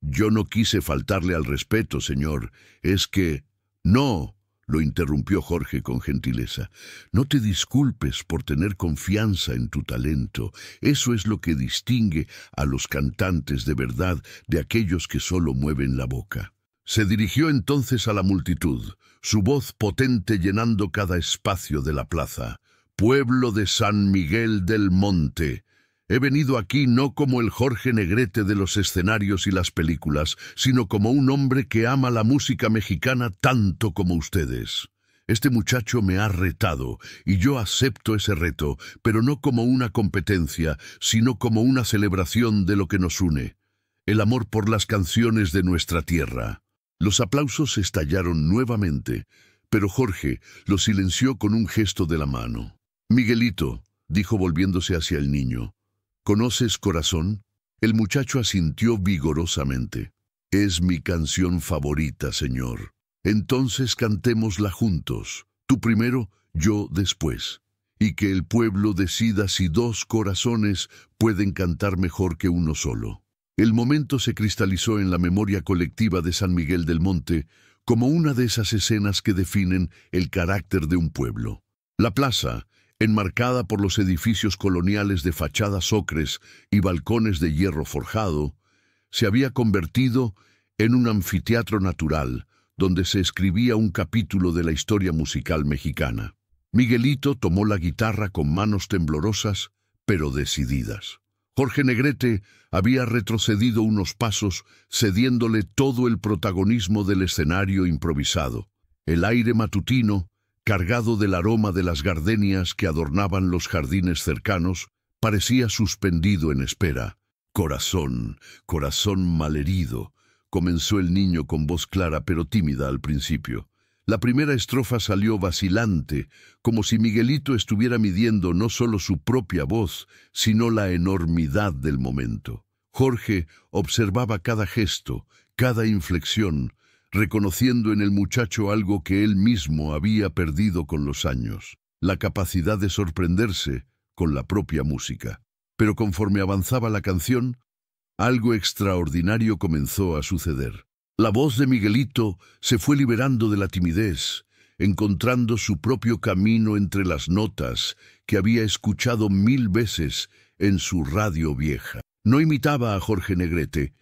Yo no quise faltarle al respeto, señor. Es que... No, lo interrumpió Jorge con gentileza. No te disculpes por tener confianza en tu talento. Eso es lo que distingue a los cantantes de verdad de aquellos que solo mueven la boca. Se dirigió entonces a la multitud, su voz potente llenando cada espacio de la plaza. Pueblo de San Miguel del Monte. He venido aquí no como el Jorge Negrete de los escenarios y las películas, sino como un hombre que ama la música mexicana tanto como ustedes. Este muchacho me ha retado, y yo acepto ese reto, pero no como una competencia, sino como una celebración de lo que nos une, el amor por las canciones de nuestra tierra. Los aplausos estallaron nuevamente, pero Jorge los silenció con un gesto de la mano. «Miguelito», dijo volviéndose hacia el niño, ¿conoces Corazón? El muchacho asintió vigorosamente. Es mi canción favorita, señor. Entonces cantémosla juntos. Tú primero, yo después. Y que el pueblo decida si dos corazones pueden cantar mejor que uno solo. El momento se cristalizó en la memoria colectiva de San Miguel del Monte como una de esas escenas que definen el carácter de un pueblo. La plaza, enmarcada por los edificios coloniales de fachadas ocres y balcones de hierro forjado, se había convertido en un anfiteatro natural donde se escribía un capítulo de la historia musical mexicana. Miguelito tomó la guitarra con manos temblorosas, pero decididas. Jorge Negrete había retrocedido unos pasos, cediéndole todo el protagonismo del escenario improvisado. El aire matutino, cargado del aroma de las gardenias que adornaban los jardines cercanos, parecía suspendido en espera. «Corazón, corazón malherido», comenzó el niño con voz clara pero tímida al principio. La primera estrofa salió vacilante, como si Miguelito estuviera midiendo no solo su propia voz, sino la enormidad del momento. Jorge observaba cada gesto, cada inflexión, reconociendo en el muchacho algo que él mismo había perdido con los años, la capacidad de sorprenderse con la propia música. Pero conforme avanzaba la canción, algo extraordinario comenzó a suceder. La voz de Miguelito se fue liberando de la timidez, encontrando su propio camino entre las notas que había escuchado 1000 veces en su radio vieja. No imitaba a Jorge Negrete,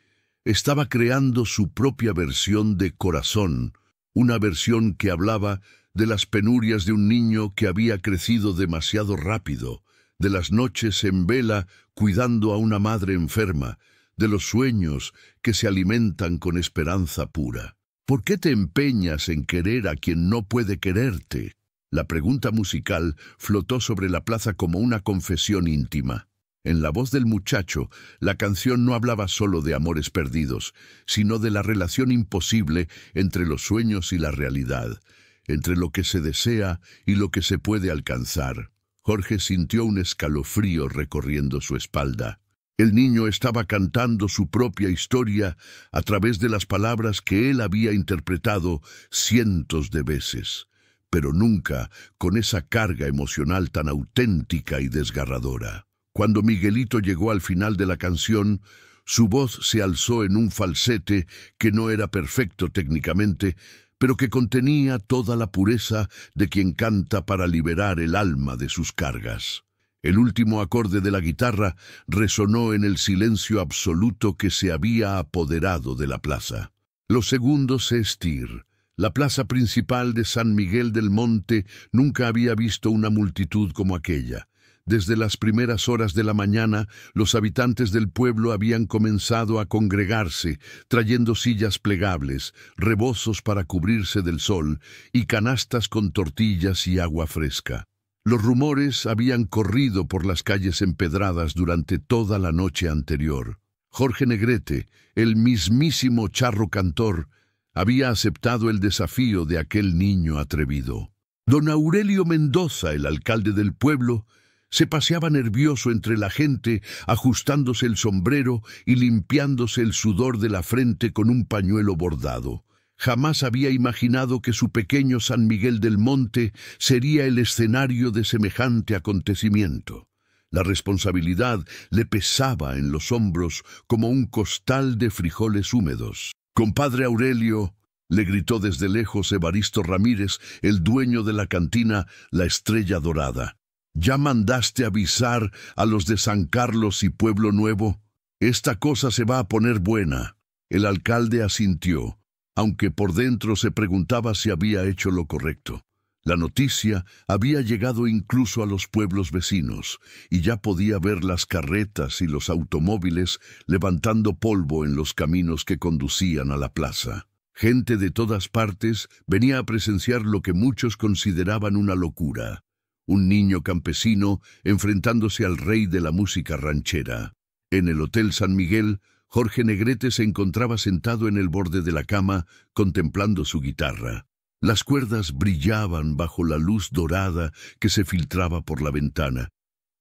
estaba creando su propia versión de Corazón, una versión que hablaba de las penurias de un niño que había crecido demasiado rápido, de las noches en vela cuidando a una madre enferma, de los sueños que se alimentan con esperanza pura. ¿Por qué te empeñas en querer a quien no puede quererte? La pregunta musical flotó sobre la plaza como una confesión íntima. En la voz del muchacho, la canción no hablaba solo de amores perdidos, sino de la relación imposible entre los sueños y la realidad, entre lo que se desea y lo que se puede alcanzar. Jorge sintió un escalofrío recorriendo su espalda. El niño estaba cantando su propia historia a través de las palabras que él había interpretado cientos de veces, pero nunca con esa carga emocional tan auténtica y desgarradora. Cuando Miguelito llegó al final de la canción, su voz se alzó en un falsete que no era perfecto técnicamente, pero que contenía toda la pureza de quien canta para liberar el alma de sus cargas. El último acorde de la guitarra resonó en el silencio absoluto que se había apoderado de la plaza. Los segundos se estir. La plaza principal de San Miguel del Monte nunca había visto una multitud como aquella. Desde las primeras horas de la mañana, los habitantes del pueblo habían comenzado a congregarse, trayendo sillas plegables, rebozos para cubrirse del sol y canastas con tortillas y agua fresca. Los rumores habían corrido por las calles empedradas durante toda la noche anterior. Jorge Negrete, el mismísimo charro cantor, había aceptado el desafío de aquel niño atrevido. Don Aurelio Mendoza, el alcalde del pueblo, se paseaba nervioso entre la gente, ajustándose el sombrero y limpiándose el sudor de la frente con un pañuelo bordado. Jamás había imaginado que su pequeño San Miguel del Monte sería el escenario de semejante acontecimiento. La responsabilidad le pesaba en los hombros como un costal de frijoles húmedos. «Compadre Aurelio», le gritó desde lejos Evaristo Ramírez, el dueño de la cantina La Estrella Dorada. «¿Ya mandaste avisar a los de San Carlos y Pueblo Nuevo? Esta cosa se va a poner buena». El alcalde asintió, aunque por dentro se preguntaba si había hecho lo correcto. La noticia había llegado incluso a los pueblos vecinos, y ya podía ver las carretas y los automóviles levantando polvo en los caminos que conducían a la plaza. Gente de todas partes venía a presenciar lo que muchos consideraban una locura. Un niño campesino enfrentándose al rey de la música ranchera. En el Hotel San Miguel, Jorge Negrete se encontraba sentado en el borde de la cama, contemplando su guitarra. Las cuerdas brillaban bajo la luz dorada que se filtraba por la ventana,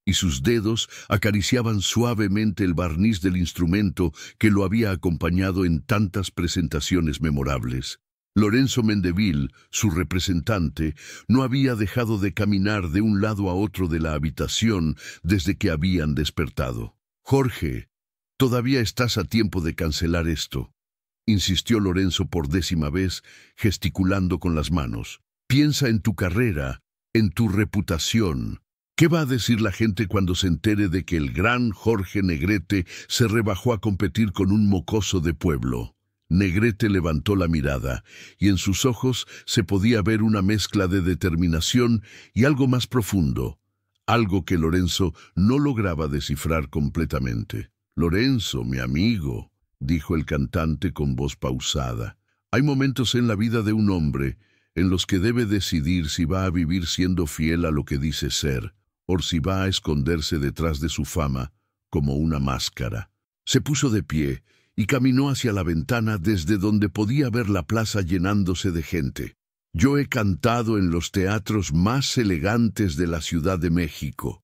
y sus dedos acariciaban suavemente el barniz del instrumento que lo había acompañado en tantas presentaciones memorables. Lorenzo Mendeville, su representante, no había dejado de caminar de un lado a otro de la habitación desde que habían despertado. «Jorge, todavía estás a tiempo de cancelar esto», insistió Lorenzo por 10ª vez, gesticulando con las manos. «Piensa en tu carrera, en tu reputación. ¿Qué va a decir la gente cuando se entere de que el gran Jorge Negrete se rebajó a competir con un mocoso de pueblo?» Negrete levantó la mirada, y en sus ojos se podía ver una mezcla de determinación y algo más profundo, algo que Lorenzo no lograba descifrar completamente. «Lorenzo, mi amigo», dijo el cantante con voz pausada, «hay momentos en la vida de un hombre en los que debe decidir si va a vivir siendo fiel a lo que dice ser, o si va a esconderse detrás de su fama como una máscara». Se puso de pie y caminó hacia la ventana desde donde podía ver la plaza llenándose de gente. «Yo he cantado en los teatros más elegantes de la Ciudad de México.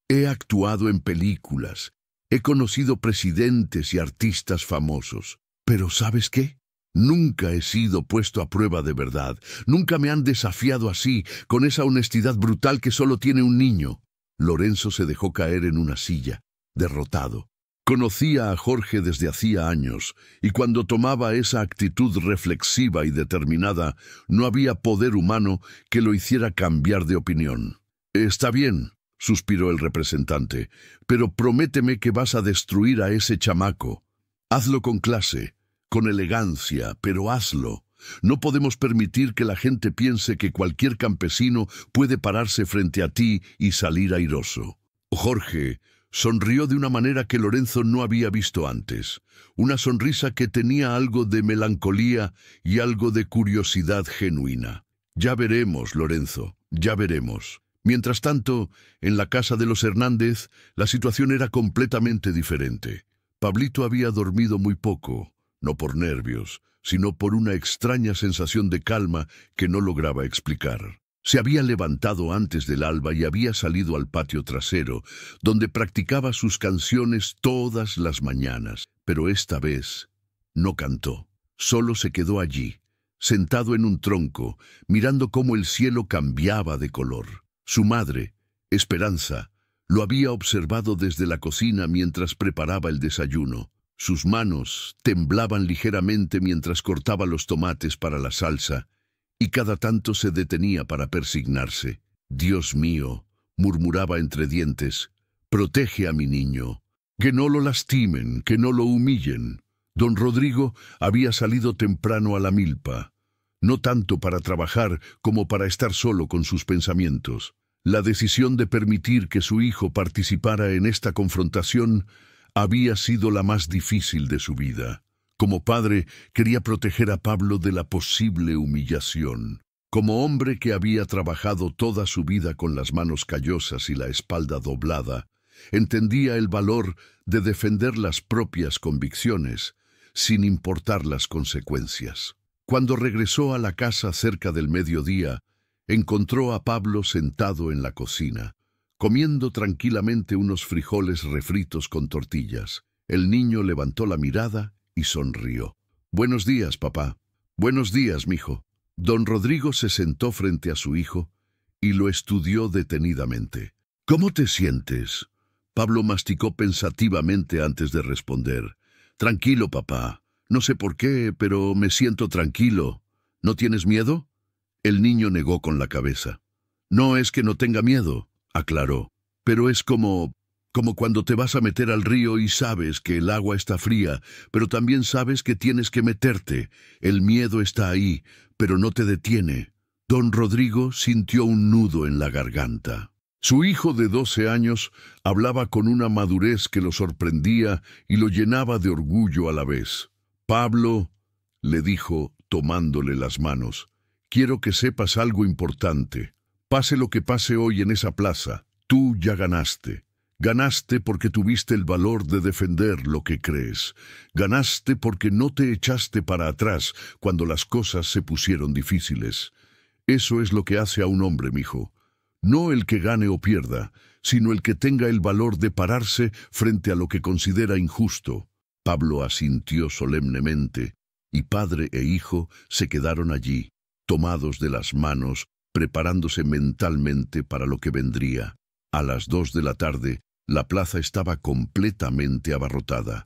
He actuado en películas. He conocido presidentes y artistas famosos. Pero ¿sabes qué? Nunca he sido puesto a prueba de verdad. Nunca me han desafiado así, con esa honestidad brutal que solo tiene un niño». Lorenzo se dejó caer en una silla, derrotado. Conocía a Jorge desde hacía años, y cuando tomaba esa actitud reflexiva y determinada, no había poder humano que lo hiciera cambiar de opinión. «Está bien», suspiró el representante, «pero prométeme que vas a destruir a ese chamaco. Hazlo con clase, con elegancia, pero hazlo. No podemos permitir que la gente piense que cualquier campesino puede pararse frente a ti y salir airoso». Jorge sonrió de una manera que Lorenzo no había visto antes, una sonrisa que tenía algo de melancolía y algo de curiosidad genuina. «Ya veremos, Lorenzo, ya veremos». Mientras tanto, en la casa de los Hernández, la situación era completamente diferente. Pablito había dormido muy poco, no por nervios, sino por una extraña sensación de calma que no lograba explicar. Se había levantado antes del alba y había salido al patio trasero, donde practicaba sus canciones todas las mañanas, pero esta vez no cantó. Solo se quedó allí, sentado en un tronco, mirando cómo el cielo cambiaba de color. Su madre, Esperanza, lo había observado desde la cocina mientras preparaba el desayuno. Sus manos temblaban ligeramente mientras cortaba los tomates para la salsa, y cada tanto se detenía para persignarse. «Dios mío», murmuraba entre dientes, «protege a mi niño. Que no lo lastimen, que no lo humillen». Don Rodrigo había salido temprano a la milpa, no tanto para trabajar como para estar solo con sus pensamientos. La decisión de permitir que su hijo participara en esta confrontación había sido la más difícil de su vida. Como padre, quería proteger a Pablo de la posible humillación. Como hombre que había trabajado toda su vida con las manos callosas y la espalda doblada, entendía el valor de defender las propias convicciones, sin importar las consecuencias. Cuando regresó a la casa cerca del mediodía, encontró a Pablo sentado en la cocina, comiendo tranquilamente unos frijoles refritos con tortillas. El niño levantó la mirada y sonrió. «Buenos días, papá». «Buenos días, mijo». Don Rodrigo se sentó frente a su hijo y lo estudió detenidamente. «¿Cómo te sientes? Pablo masticó pensativamente antes de responder. Tranquilo, papá. No sé por qué, pero me siento tranquilo. ¿No tienes miedo? El niño negó con la cabeza. No es que no tenga miedo, aclaró, pero es como cuando te vas a meter al río y sabes que el agua está fría, pero también sabes que tienes que meterte. El miedo está ahí, pero no te detiene. Don Rodrigo sintió un nudo en la garganta. Su hijo de 12 años hablaba con una madurez que lo sorprendía y lo llenaba de orgullo a la vez. Pablo, le dijo, tomándole las manos, quiero que sepas algo importante. Pase lo que pase hoy en esa plaza, tú ya ganaste. Ganaste porque tuviste el valor de defender lo que crees. Ganaste porque no te echaste para atrás cuando las cosas se pusieron difíciles. Eso es lo que hace a un hombre, mijo. No el que gane o pierda, sino el que tenga el valor de pararse frente a lo que considera injusto. Pablo asintió solemnemente, y padre e hijo se quedaron allí, tomados de las manos, preparándose mentalmente para lo que vendría. A las 2 de la tarde, la plaza estaba completamente abarrotada.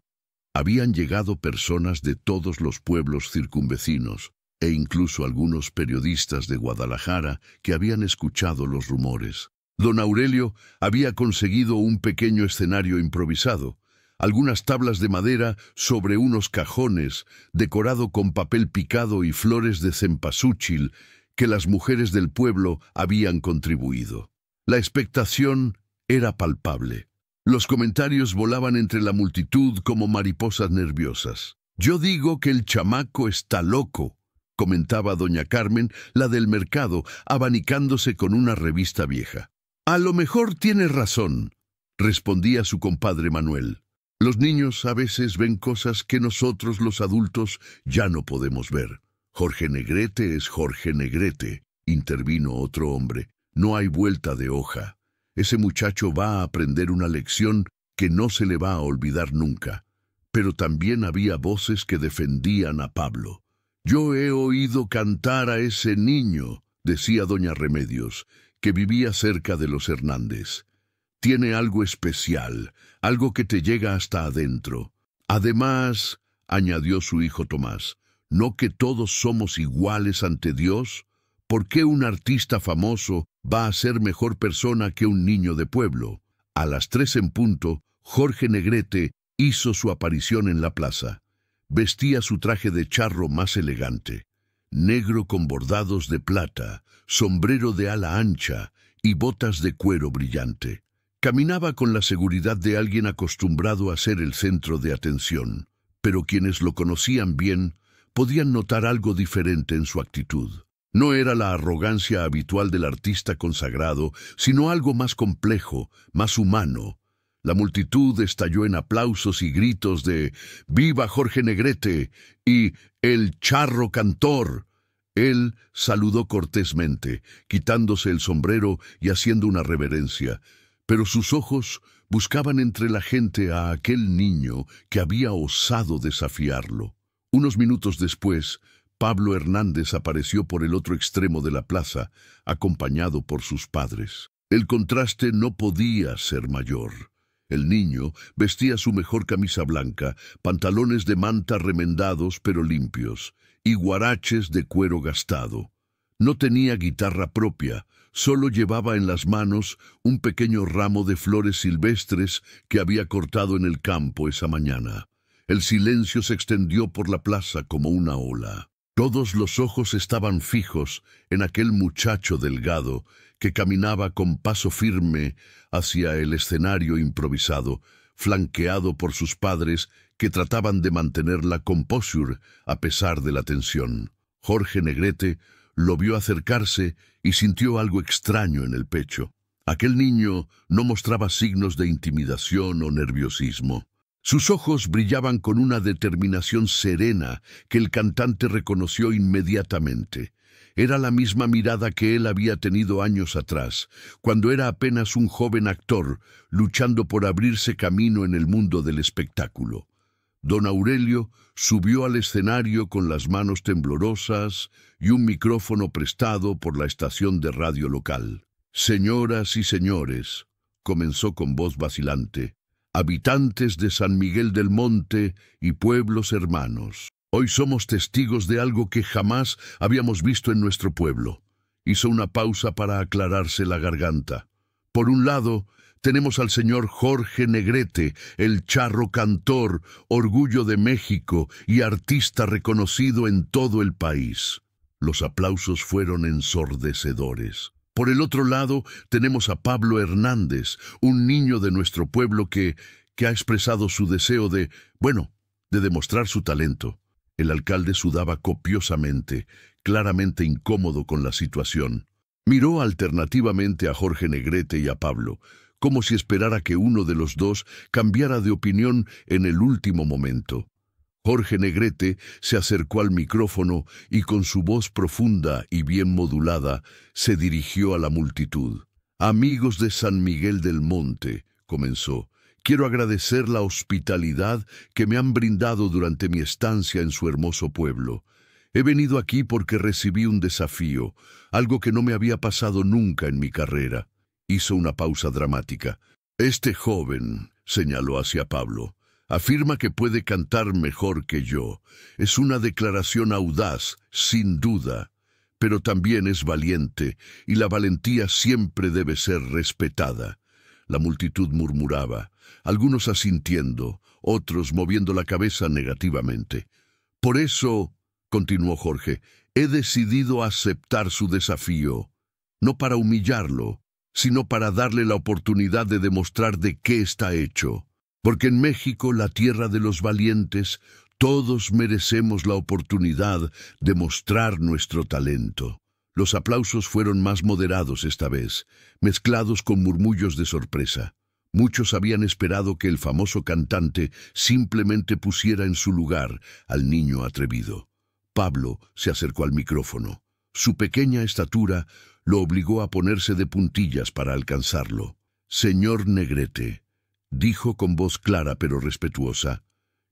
Habían llegado personas de todos los pueblos circunvecinos, e incluso algunos periodistas de Guadalajara que habían escuchado los rumores. Don Aurelio había conseguido un pequeño escenario improvisado, algunas tablas de madera sobre unos cajones, decorado con papel picado y flores de cempasúchil que las mujeres del pueblo habían contribuido. La expectación era palpable. Los comentarios volaban entre la multitud como mariposas nerviosas. «Yo digo que el chamaco está loco», comentaba doña Carmen, la del mercado, abanicándose con una revista vieja. «A lo mejor tiene razón», respondía su compadre Manuel. «Los niños a veces ven cosas que nosotros los adultos ya no podemos ver». «Jorge Negrete es Jorge Negrete», intervino otro hombre. «No hay vuelta de hoja. Ese muchacho va a aprender una lección que no se le va a olvidar nunca». Pero también había voces que defendían a Pablo. «Yo he oído cantar a ese niño», decía doña Remedios, que vivía cerca de los Hernández. «Tiene algo especial, algo que te llega hasta adentro. Además», añadió su hijo Tomás, «¿no que todos somos iguales ante Dios? ¿Por qué un artista famoso va a ser mejor persona que un niño de pueblo?» A las 3 en punto, Jorge Negrete hizo su aparición en la plaza. Vestía su traje de charro más elegante, negro con bordados de plata, sombrero de ala ancha y botas de cuero brillante. Caminaba con la seguridad de alguien acostumbrado a ser el centro de atención, pero quienes lo conocían bien podían notar algo diferente en su actitud. No era la arrogancia habitual del artista consagrado, sino algo más complejo, más humano. La multitud estalló en aplausos y gritos de «¡Viva Jorge Negrete!» y «¡El charro cantor!». Él saludó cortésmente, quitándose el sombrero y haciendo una reverencia, pero sus ojos buscaban entre la gente a aquel niño que había osado desafiarlo. Unos minutos después, Pablo Hernández apareció por el otro extremo de la plaza, acompañado por sus padres. El contraste no podía ser mayor. El niño vestía su mejor camisa blanca, pantalones de manta remendados pero limpios, y guaraches de cuero gastado. No tenía guitarra propia, solo llevaba en las manos un pequeño ramo de flores silvestres que había cortado en el campo esa mañana. El silencio se extendió por la plaza como una ola. Todos los ojos estaban fijos en aquel muchacho delgado que caminaba con paso firme hacia el escenario improvisado, flanqueado por sus padres que trataban de mantener la composure a pesar de la tensión. Jorge Negrete lo vio acercarse y sintió algo extraño en el pecho. Aquel niño no mostraba signos de intimidación o nerviosismo. Sus ojos brillaban con una determinación serena que el cantante reconoció inmediatamente. Era la misma mirada que él había tenido años atrás, cuando era apenas un joven actor, luchando por abrirse camino en el mundo del espectáculo. Don Aurelio subió al escenario con las manos temblorosas y un micrófono prestado por la estación de radio local. «Señoras y señores», comenzó con voz vacilante. Habitantes de San Miguel del Monte y pueblos hermanos, hoy somos testigos de algo que jamás habíamos visto en nuestro pueblo. Hizo una pausa para aclararse la garganta. Por un lado, tenemos al señor Jorge Negrete, el charro cantor, orgullo de México y artista reconocido en todo el país. Los aplausos fueron ensordecedores. Por el otro lado, tenemos a Pablo Hernández, un niño de nuestro pueblo que ha expresado su deseo de demostrar su talento. El alcalde sudaba copiosamente, claramente incómodo con la situación. Miró alternativamente a Jorge Negrete y a Pablo, como si esperara que uno de los dos cambiara de opinión en el último momento. Jorge Negrete se acercó al micrófono y con su voz profunda y bien modulada se dirigió a la multitud. «Amigos de San Miguel del Monte», comenzó, «quiero agradecer la hospitalidad que me han brindado durante mi estancia en su hermoso pueblo. He venido aquí porque recibí un desafío, algo que no me había pasado nunca en mi carrera». Hizo una pausa dramática. «Este joven», señaló hacia Pablo, «afirma que puede cantar mejor que yo. Es una declaración audaz, sin duda, pero también es valiente, y la valentía siempre debe ser respetada». La multitud murmuraba, algunos asintiendo, otros moviendo la cabeza negativamente. «Por eso», continuó Jorge, «he decidido aceptar su desafío, no para humillarlo, sino para darle la oportunidad de demostrar de qué está hecho. Porque en México, la tierra de los valientes, todos merecemos la oportunidad de mostrar nuestro talento». Los aplausos fueron más moderados esta vez, mezclados con murmullos de sorpresa. Muchos habían esperado que el famoso cantante simplemente pusiera en su lugar al niño atrevido. Pablo se acercó al micrófono. Su pequeña estatura lo obligó a ponerse de puntillas para alcanzarlo. «Señor Negrete», dijo con voz clara pero respetuosa,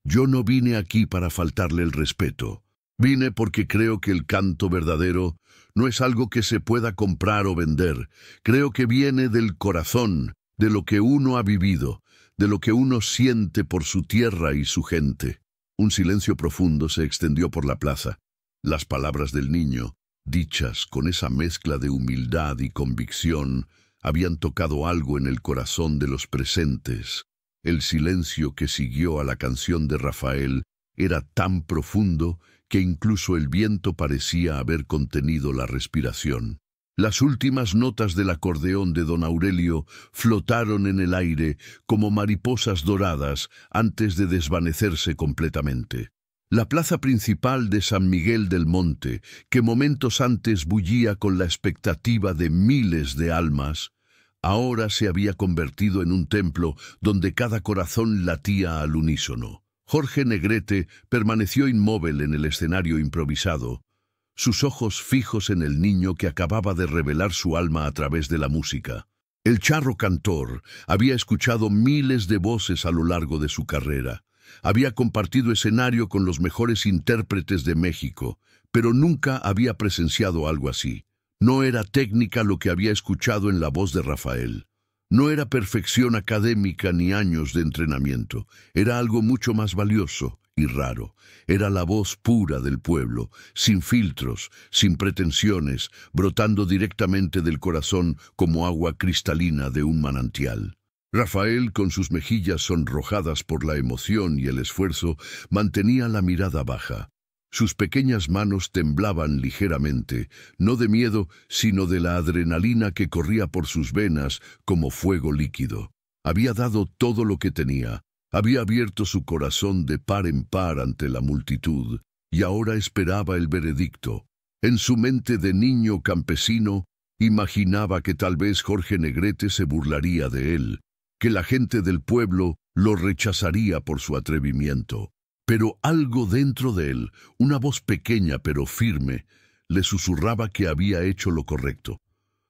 «yo no vine aquí para faltarle el respeto. Vine porque creo que el canto verdadero no es algo que se pueda comprar o vender. Creo que viene del corazón, de lo que uno ha vivido, de lo que uno siente por su tierra y su gente». Un silencio profundo se extendió por la plaza. Las palabras del niño, dichas con esa mezcla de humildad y convicción, habían tocado algo en el corazón de los presentes. El silencio que siguió a la canción de Rafael era tan profundo que incluso el viento parecía haber contenido la respiración. Las últimas notas del acordeón de don Aurelio flotaron en el aire como mariposas doradas antes de desvanecerse completamente. La plaza principal de San Miguel del Monte, que momentos antes bullía con la expectativa de miles de almas, ahora se había convertido en un templo donde cada corazón latía al unísono. Jorge Negrete permaneció inmóvil en el escenario improvisado, sus ojos fijos en el niño que acababa de revelar su alma a través de la música. El charro cantor había escuchado miles de voces a lo largo de su carrera. Había compartido escenario con los mejores intérpretes de México, pero nunca había presenciado algo así. No era técnica lo que había escuchado en la voz de Rafael. No era perfección académica ni años de entrenamiento. Era algo mucho más valioso y raro. Era la voz pura del pueblo, sin filtros, sin pretensiones, brotando directamente del corazón como agua cristalina de un manantial. Rafael, con sus mejillas sonrojadas por la emoción y el esfuerzo, mantenía la mirada baja. Sus pequeñas manos temblaban ligeramente, no de miedo, sino de la adrenalina que corría por sus venas como fuego líquido. Había dado todo lo que tenía, había abierto su corazón de par en par ante la multitud, y ahora esperaba el veredicto. En su mente de niño campesino, imaginaba que tal vez Jorge Negrete se burlaría de él, que la gente del pueblo lo rechazaría por su atrevimiento. Pero algo dentro de él, una voz pequeña pero firme, le susurraba que había hecho lo correcto.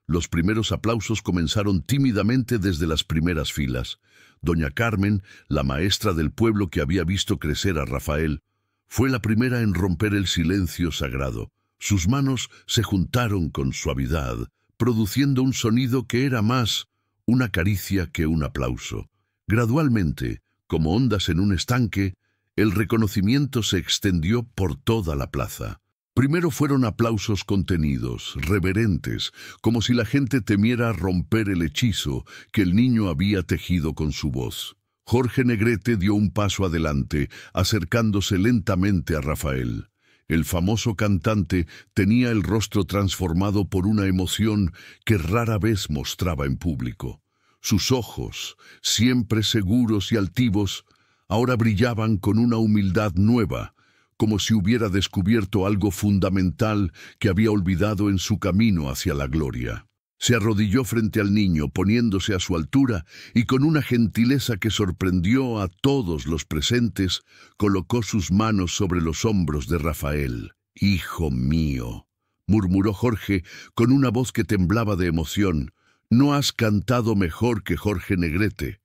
Los primeros aplausos comenzaron tímidamente desde las primeras filas. Doña Carmen, la maestra del pueblo que había visto crecer a Rafael, fue la primera en romper el silencio sagrado. Sus manos se juntaron con suavidad, produciendo un sonido que era más una caricia que un aplauso. Gradualmente, como ondas en un estanque, el reconocimiento se extendió por toda la plaza. Primero fueron aplausos contenidos, reverentes, como si la gente temiera romper el hechizo que el niño había tejido con su voz. Jorge Negrete dio un paso adelante, acercándose lentamente a Rafael. El famoso cantante tenía el rostro transformado por una emoción que rara vez mostraba en público. Sus ojos, siempre seguros y altivos, ahora brillaban con una humildad nueva, como si hubiera descubierto algo fundamental que había olvidado en su camino hacia la gloria. Se arrodilló frente al niño, poniéndose a su altura, y con una gentileza que sorprendió a todos los presentes, colocó sus manos sobre los hombros de Rafael. «Hijo mío», murmuró Jorge con una voz que temblaba de emoción, «no has cantado mejor que Jorge Negrete.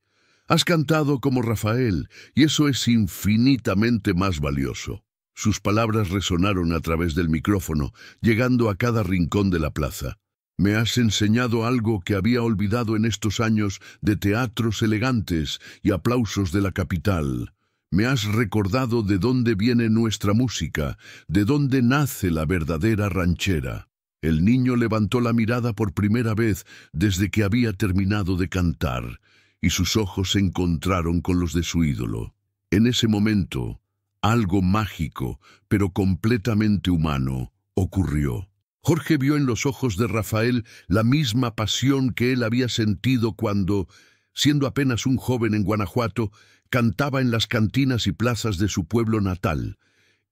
Has cantado como Rafael, y eso es infinitamente más valioso». Sus palabras resonaron a través del micrófono, llegando a cada rincón de la plaza. «Me has enseñado algo que había olvidado en estos años de teatros elegantes y aplausos de la capital. Me has recordado de dónde viene nuestra música, de dónde nace la verdadera ranchera». El niño levantó la mirada por primera vez desde que había terminado de cantar, y sus ojos se encontraron con los de su ídolo. En ese momento, algo mágico, pero completamente humano, ocurrió. Jorge vio en los ojos de Rafael la misma pasión que él había sentido cuando, siendo apenas un joven en Guanajuato, cantaba en las cantinas y plazas de su pueblo natal.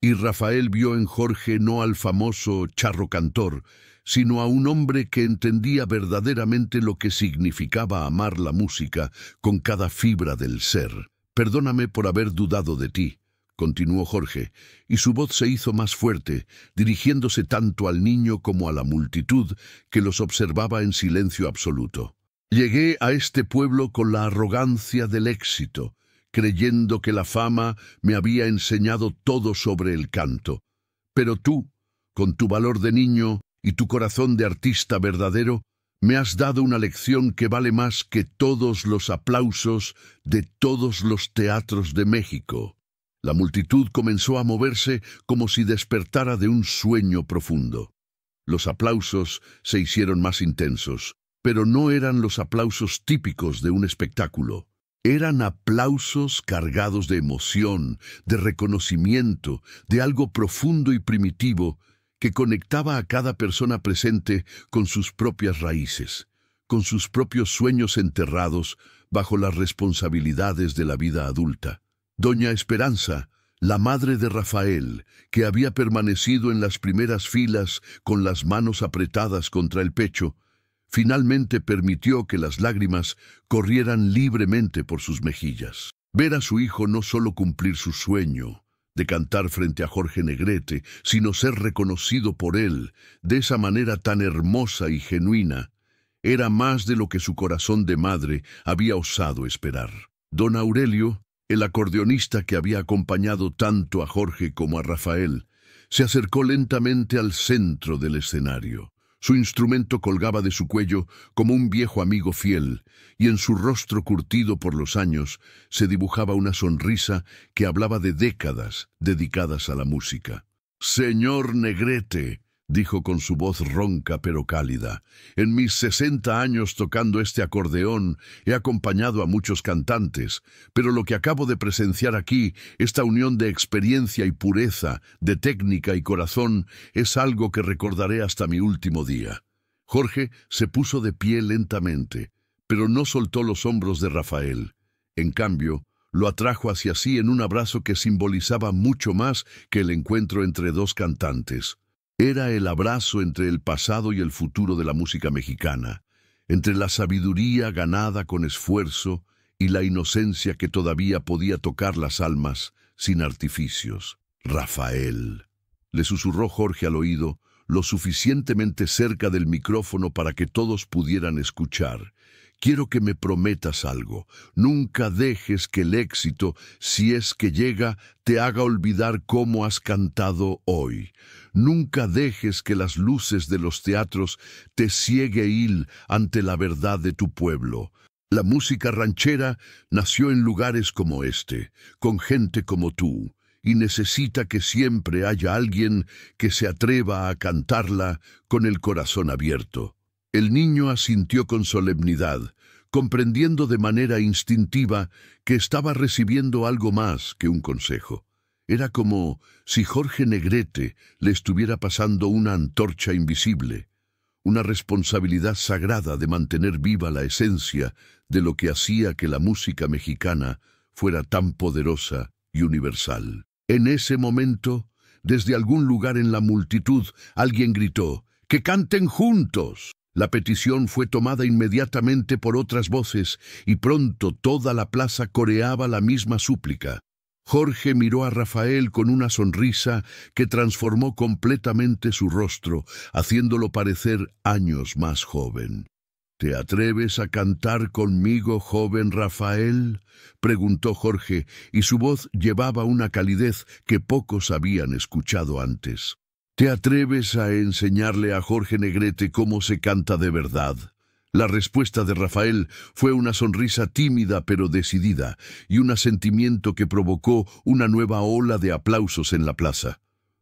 Y Rafael vio en Jorge no al famoso charro cantor, sino a un hombre que entendía verdaderamente lo que significaba amar la música con cada fibra del ser. «Perdóname por haber dudado de ti», continuó Jorge, y su voz se hizo más fuerte, dirigiéndose tanto al niño como a la multitud que los observaba en silencio absoluto. «Llegué a este pueblo con la arrogancia del éxito, creyendo que la fama me había enseñado todo sobre el canto. Pero tú, con tu valor de niño y tu corazón de artista verdadero, me has dado una lección que vale más que todos los aplausos de todos los teatros de México». La multitud comenzó a moverse como si despertara de un sueño profundo. Los aplausos se hicieron más intensos, pero no eran los aplausos típicos de un espectáculo. Eran aplausos cargados de emoción, de reconocimiento, de algo profundo y primitivo que conectaba a cada persona presente con sus propias raíces, con sus propios sueños enterrados bajo las responsabilidades de la vida adulta. Doña Esperanza, la madre de Rafael, que había permanecido en las primeras filas con las manos apretadas contra el pecho, finalmente permitió que las lágrimas corrieran libremente por sus mejillas. Ver a su hijo no solo cumplir su sueño de cantar frente a Jorge Negrete, sino ser reconocido por él de esa manera tan hermosa y genuina, era más de lo que su corazón de madre había osado esperar. Don Aurelio, el acordeonista que había acompañado tanto a Jorge como a Rafael, se acercó lentamente al centro del escenario. Su instrumento colgaba de su cuello como un viejo amigo fiel, y en su rostro curtido por los años se dibujaba una sonrisa que hablaba de décadas dedicadas a la música. «Señor Negrete», dijo con su voz ronca pero cálida, «en mis 60 años tocando este acordeón he acompañado a muchos cantantes, pero lo que acabo de presenciar aquí, esta unión de experiencia y pureza, de técnica y corazón, es algo que recordaré hasta mi último día». Jorge se puso de pie lentamente, pero no soltó los hombros de Rafael. En cambio, lo atrajo hacia sí en un abrazo que simbolizaba mucho más que el encuentro entre dos cantantes. Era el abrazo entre el pasado y el futuro de la música mexicana, entre la sabiduría ganada con esfuerzo y la inocencia que todavía podía tocar las almas sin artificios. «Rafael», le susurró Jorge al oído, lo suficientemente cerca del micrófono para que todos pudieran escuchar, quiero que me prometas algo. Nunca dejes que el éxito, si es que llega, te haga olvidar cómo has cantado hoy. Nunca dejes que las luces de los teatros te cieguen ante la verdad de tu pueblo. La música ranchera nació en lugares como este, con gente como tú, y necesita que siempre haya alguien que se atreva a cantarla con el corazón abierto. El niño asintió con solemnidad, comprendiendo de manera instintiva que estaba recibiendo algo más que un consejo. Era como si Jorge Negrete le estuviera pasando una antorcha invisible, una responsabilidad sagrada de mantener viva la esencia de lo que hacía que la música mexicana fuera tan poderosa y universal. En ese momento, desde algún lugar en la multitud, alguien gritó: ¡que canten juntos! La petición fue tomada inmediatamente por otras voces, y pronto toda la plaza coreaba la misma súplica. Jorge miró a Rafael con una sonrisa que transformó completamente su rostro, haciéndolo parecer años más joven. ¿Te atreves a cantar conmigo, joven Rafael?, preguntó Jorge, y su voz llevaba una calidez que pocos habían escuchado antes. ¿Te atreves a enseñarle a Jorge Negrete cómo se canta de verdad? La respuesta de Rafael fue una sonrisa tímida pero decidida, y un asentimiento que provocó una nueva ola de aplausos en la plaza.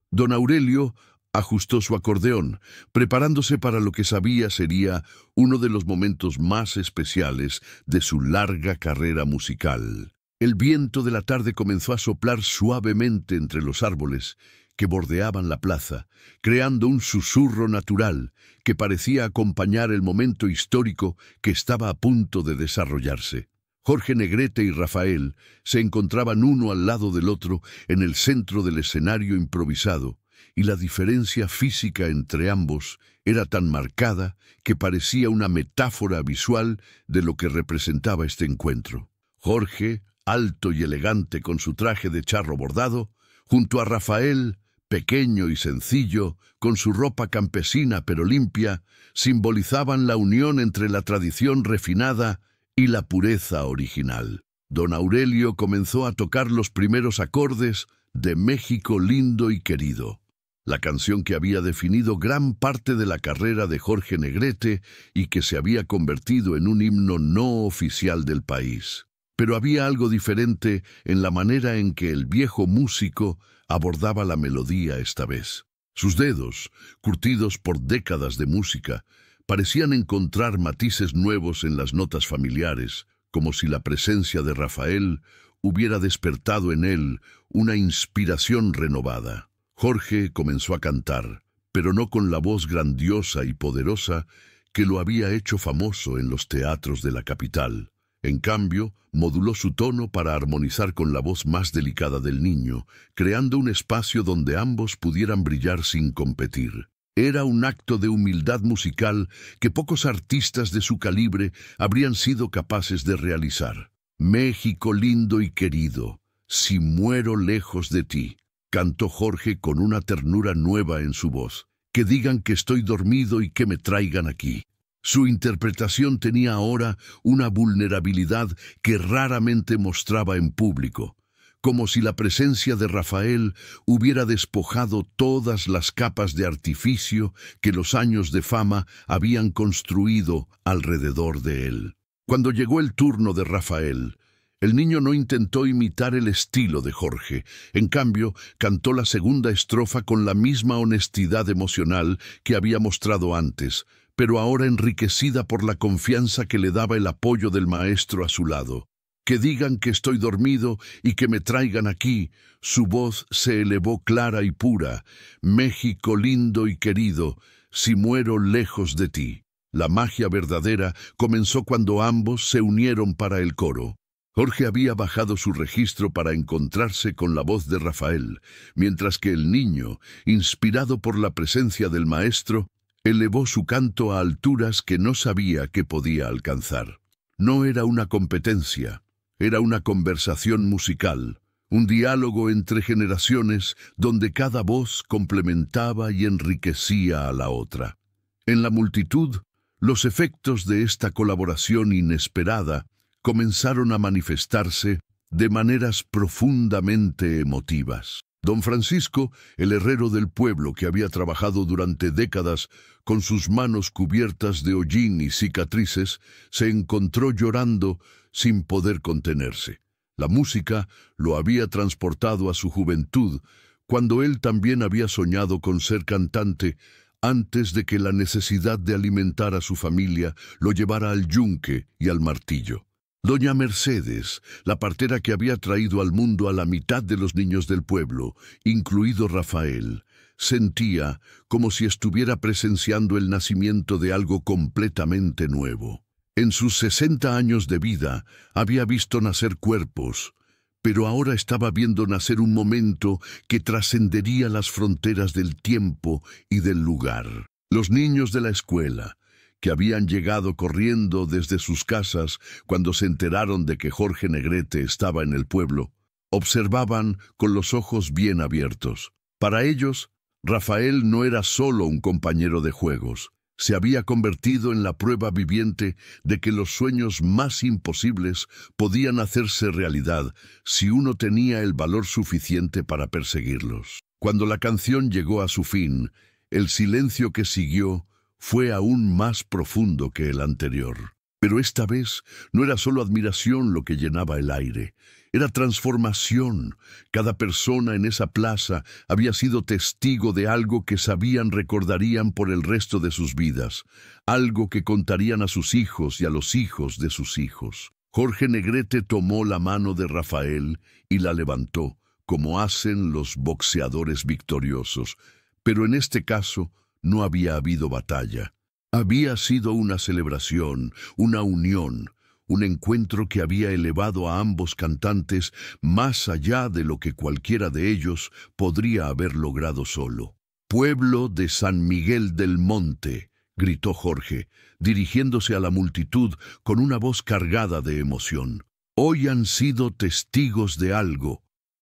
Don Aurelio ajustó su acordeón, preparándose para lo que sabía sería uno de los momentos más especiales de su larga carrera musical. El viento de la tarde comenzó a soplar suavemente entre los árboles que bordeaban la plaza, creando un susurro natural que parecía acompañar el momento histórico que estaba a punto de desarrollarse. Jorge Negrete y Rafael se encontraban uno al lado del otro en el centro del escenario improvisado, y la diferencia física entre ambos era tan marcada que parecía una metáfora visual de lo que representaba este encuentro. Jorge, alto y elegante con su traje de charro bordado, junto a Rafael, pequeño y sencillo, con su ropa campesina pero limpia, simbolizaban la unión entre la tradición refinada y la pureza original. Don Aurelio comenzó a tocar los primeros acordes de México lindo y querido, la canción que había definido gran parte de la carrera de Jorge Negrete y que se había convertido en un himno no oficial del país. Pero había algo diferente en la manera en que el viejo músico abordaba la melodía esta vez. Sus dedos, curtidos por décadas de música, parecían encontrar matices nuevos en las notas familiares, como si la presencia de Rafael hubiera despertado en él una inspiración renovada. Jorge comenzó a cantar, pero no con la voz grandiosa y poderosa que lo había hecho famoso en los teatros de la capital. En cambio, moduló su tono para armonizar con la voz más delicada del niño, creando un espacio donde ambos pudieran brillar sin competir. Era un acto de humildad musical que pocos artistas de su calibre habrían sido capaces de realizar. México lindo y querido, si muero lejos de ti, cantó Jorge con una ternura nueva en su voz. Que digan que estoy dormido y que me traigan aquí. Su interpretación tenía ahora una vulnerabilidad que raramente mostraba en público, como si la presencia de Rafael hubiera despojado todas las capas de artificio que los años de fama habían construido alrededor de él. Cuando llegó el turno de Rafael, el niño no intentó imitar el estilo de Jorge. En cambio, cantó la segunda estrofa con la misma honestidad emocional que había mostrado antes, pero ahora enriquecida por la confianza que le daba el apoyo del maestro a su lado. Que digan que estoy dormido y que me traigan aquí. Su voz se elevó clara y pura. México lindo y querido, si muero lejos de ti. La magia verdadera comenzó cuando ambos se unieron para el coro. Jorge había bajado su registro para encontrarse con la voz de Rafael, mientras que el niño, inspirado por la presencia del maestro, elevó su canto a alturas que no sabía que podía alcanzar. No era una competencia, era una conversación musical, un diálogo entre generaciones donde cada voz complementaba y enriquecía a la otra. En la multitud, Los efectos de esta colaboración inesperada comenzaron a manifestarse de maneras profundamente emotivas. Don Francisco, el herrero del pueblo que había trabajado durante décadas con sus manos cubiertas de hollín y cicatrices, se encontró llorando sin poder contenerse. La música lo había transportado a su juventud, cuando él también había soñado con ser cantante, antes de que la necesidad de alimentar a su familia lo llevara al yunque y al martillo. Doña Mercedes, la partera que había traído al mundo a la mitad de los niños del pueblo, incluido Rafael, sentía como si estuviera presenciando el nacimiento de algo completamente nuevo. En sus 60 años de vida había visto nacer cuerpos, pero ahora estaba viendo nacer un momento que trascendería las fronteras del tiempo y del lugar. Los niños de la escuela, que habían llegado corriendo desde sus casas cuando se enteraron de que Jorge Negrete estaba en el pueblo, observaban con los ojos bien abiertos. Para ellos, Rafael no era solo un compañero de juegos. Se había convertido en la prueba viviente de que los sueños más imposibles podían hacerse realidad si uno tenía el valor suficiente para perseguirlos. Cuando la canción llegó a su fin, el silencio que siguió fue aún más profundo que el anterior. Pero esta vez no era solo admiración lo que llenaba el aire, era transformación. Cada persona en esa plaza había sido testigo de algo que sabían recordarían por el resto de sus vidas, algo que contarían a sus hijos y a los hijos de sus hijos. Jorge Negrete tomó la mano de Rafael y la levantó, como hacen los boxeadores victoriosos, pero en este caso no había habido batalla. Había sido una celebración, una unión, un encuentro que había elevado a ambos cantantes más allá de lo que cualquiera de ellos podría haber logrado solo. «Pueblo de San Miguel del Monte», gritó Jorge, dirigiéndose a la multitud con una voz cargada de emoción. «Hoy han sido testigos de algo,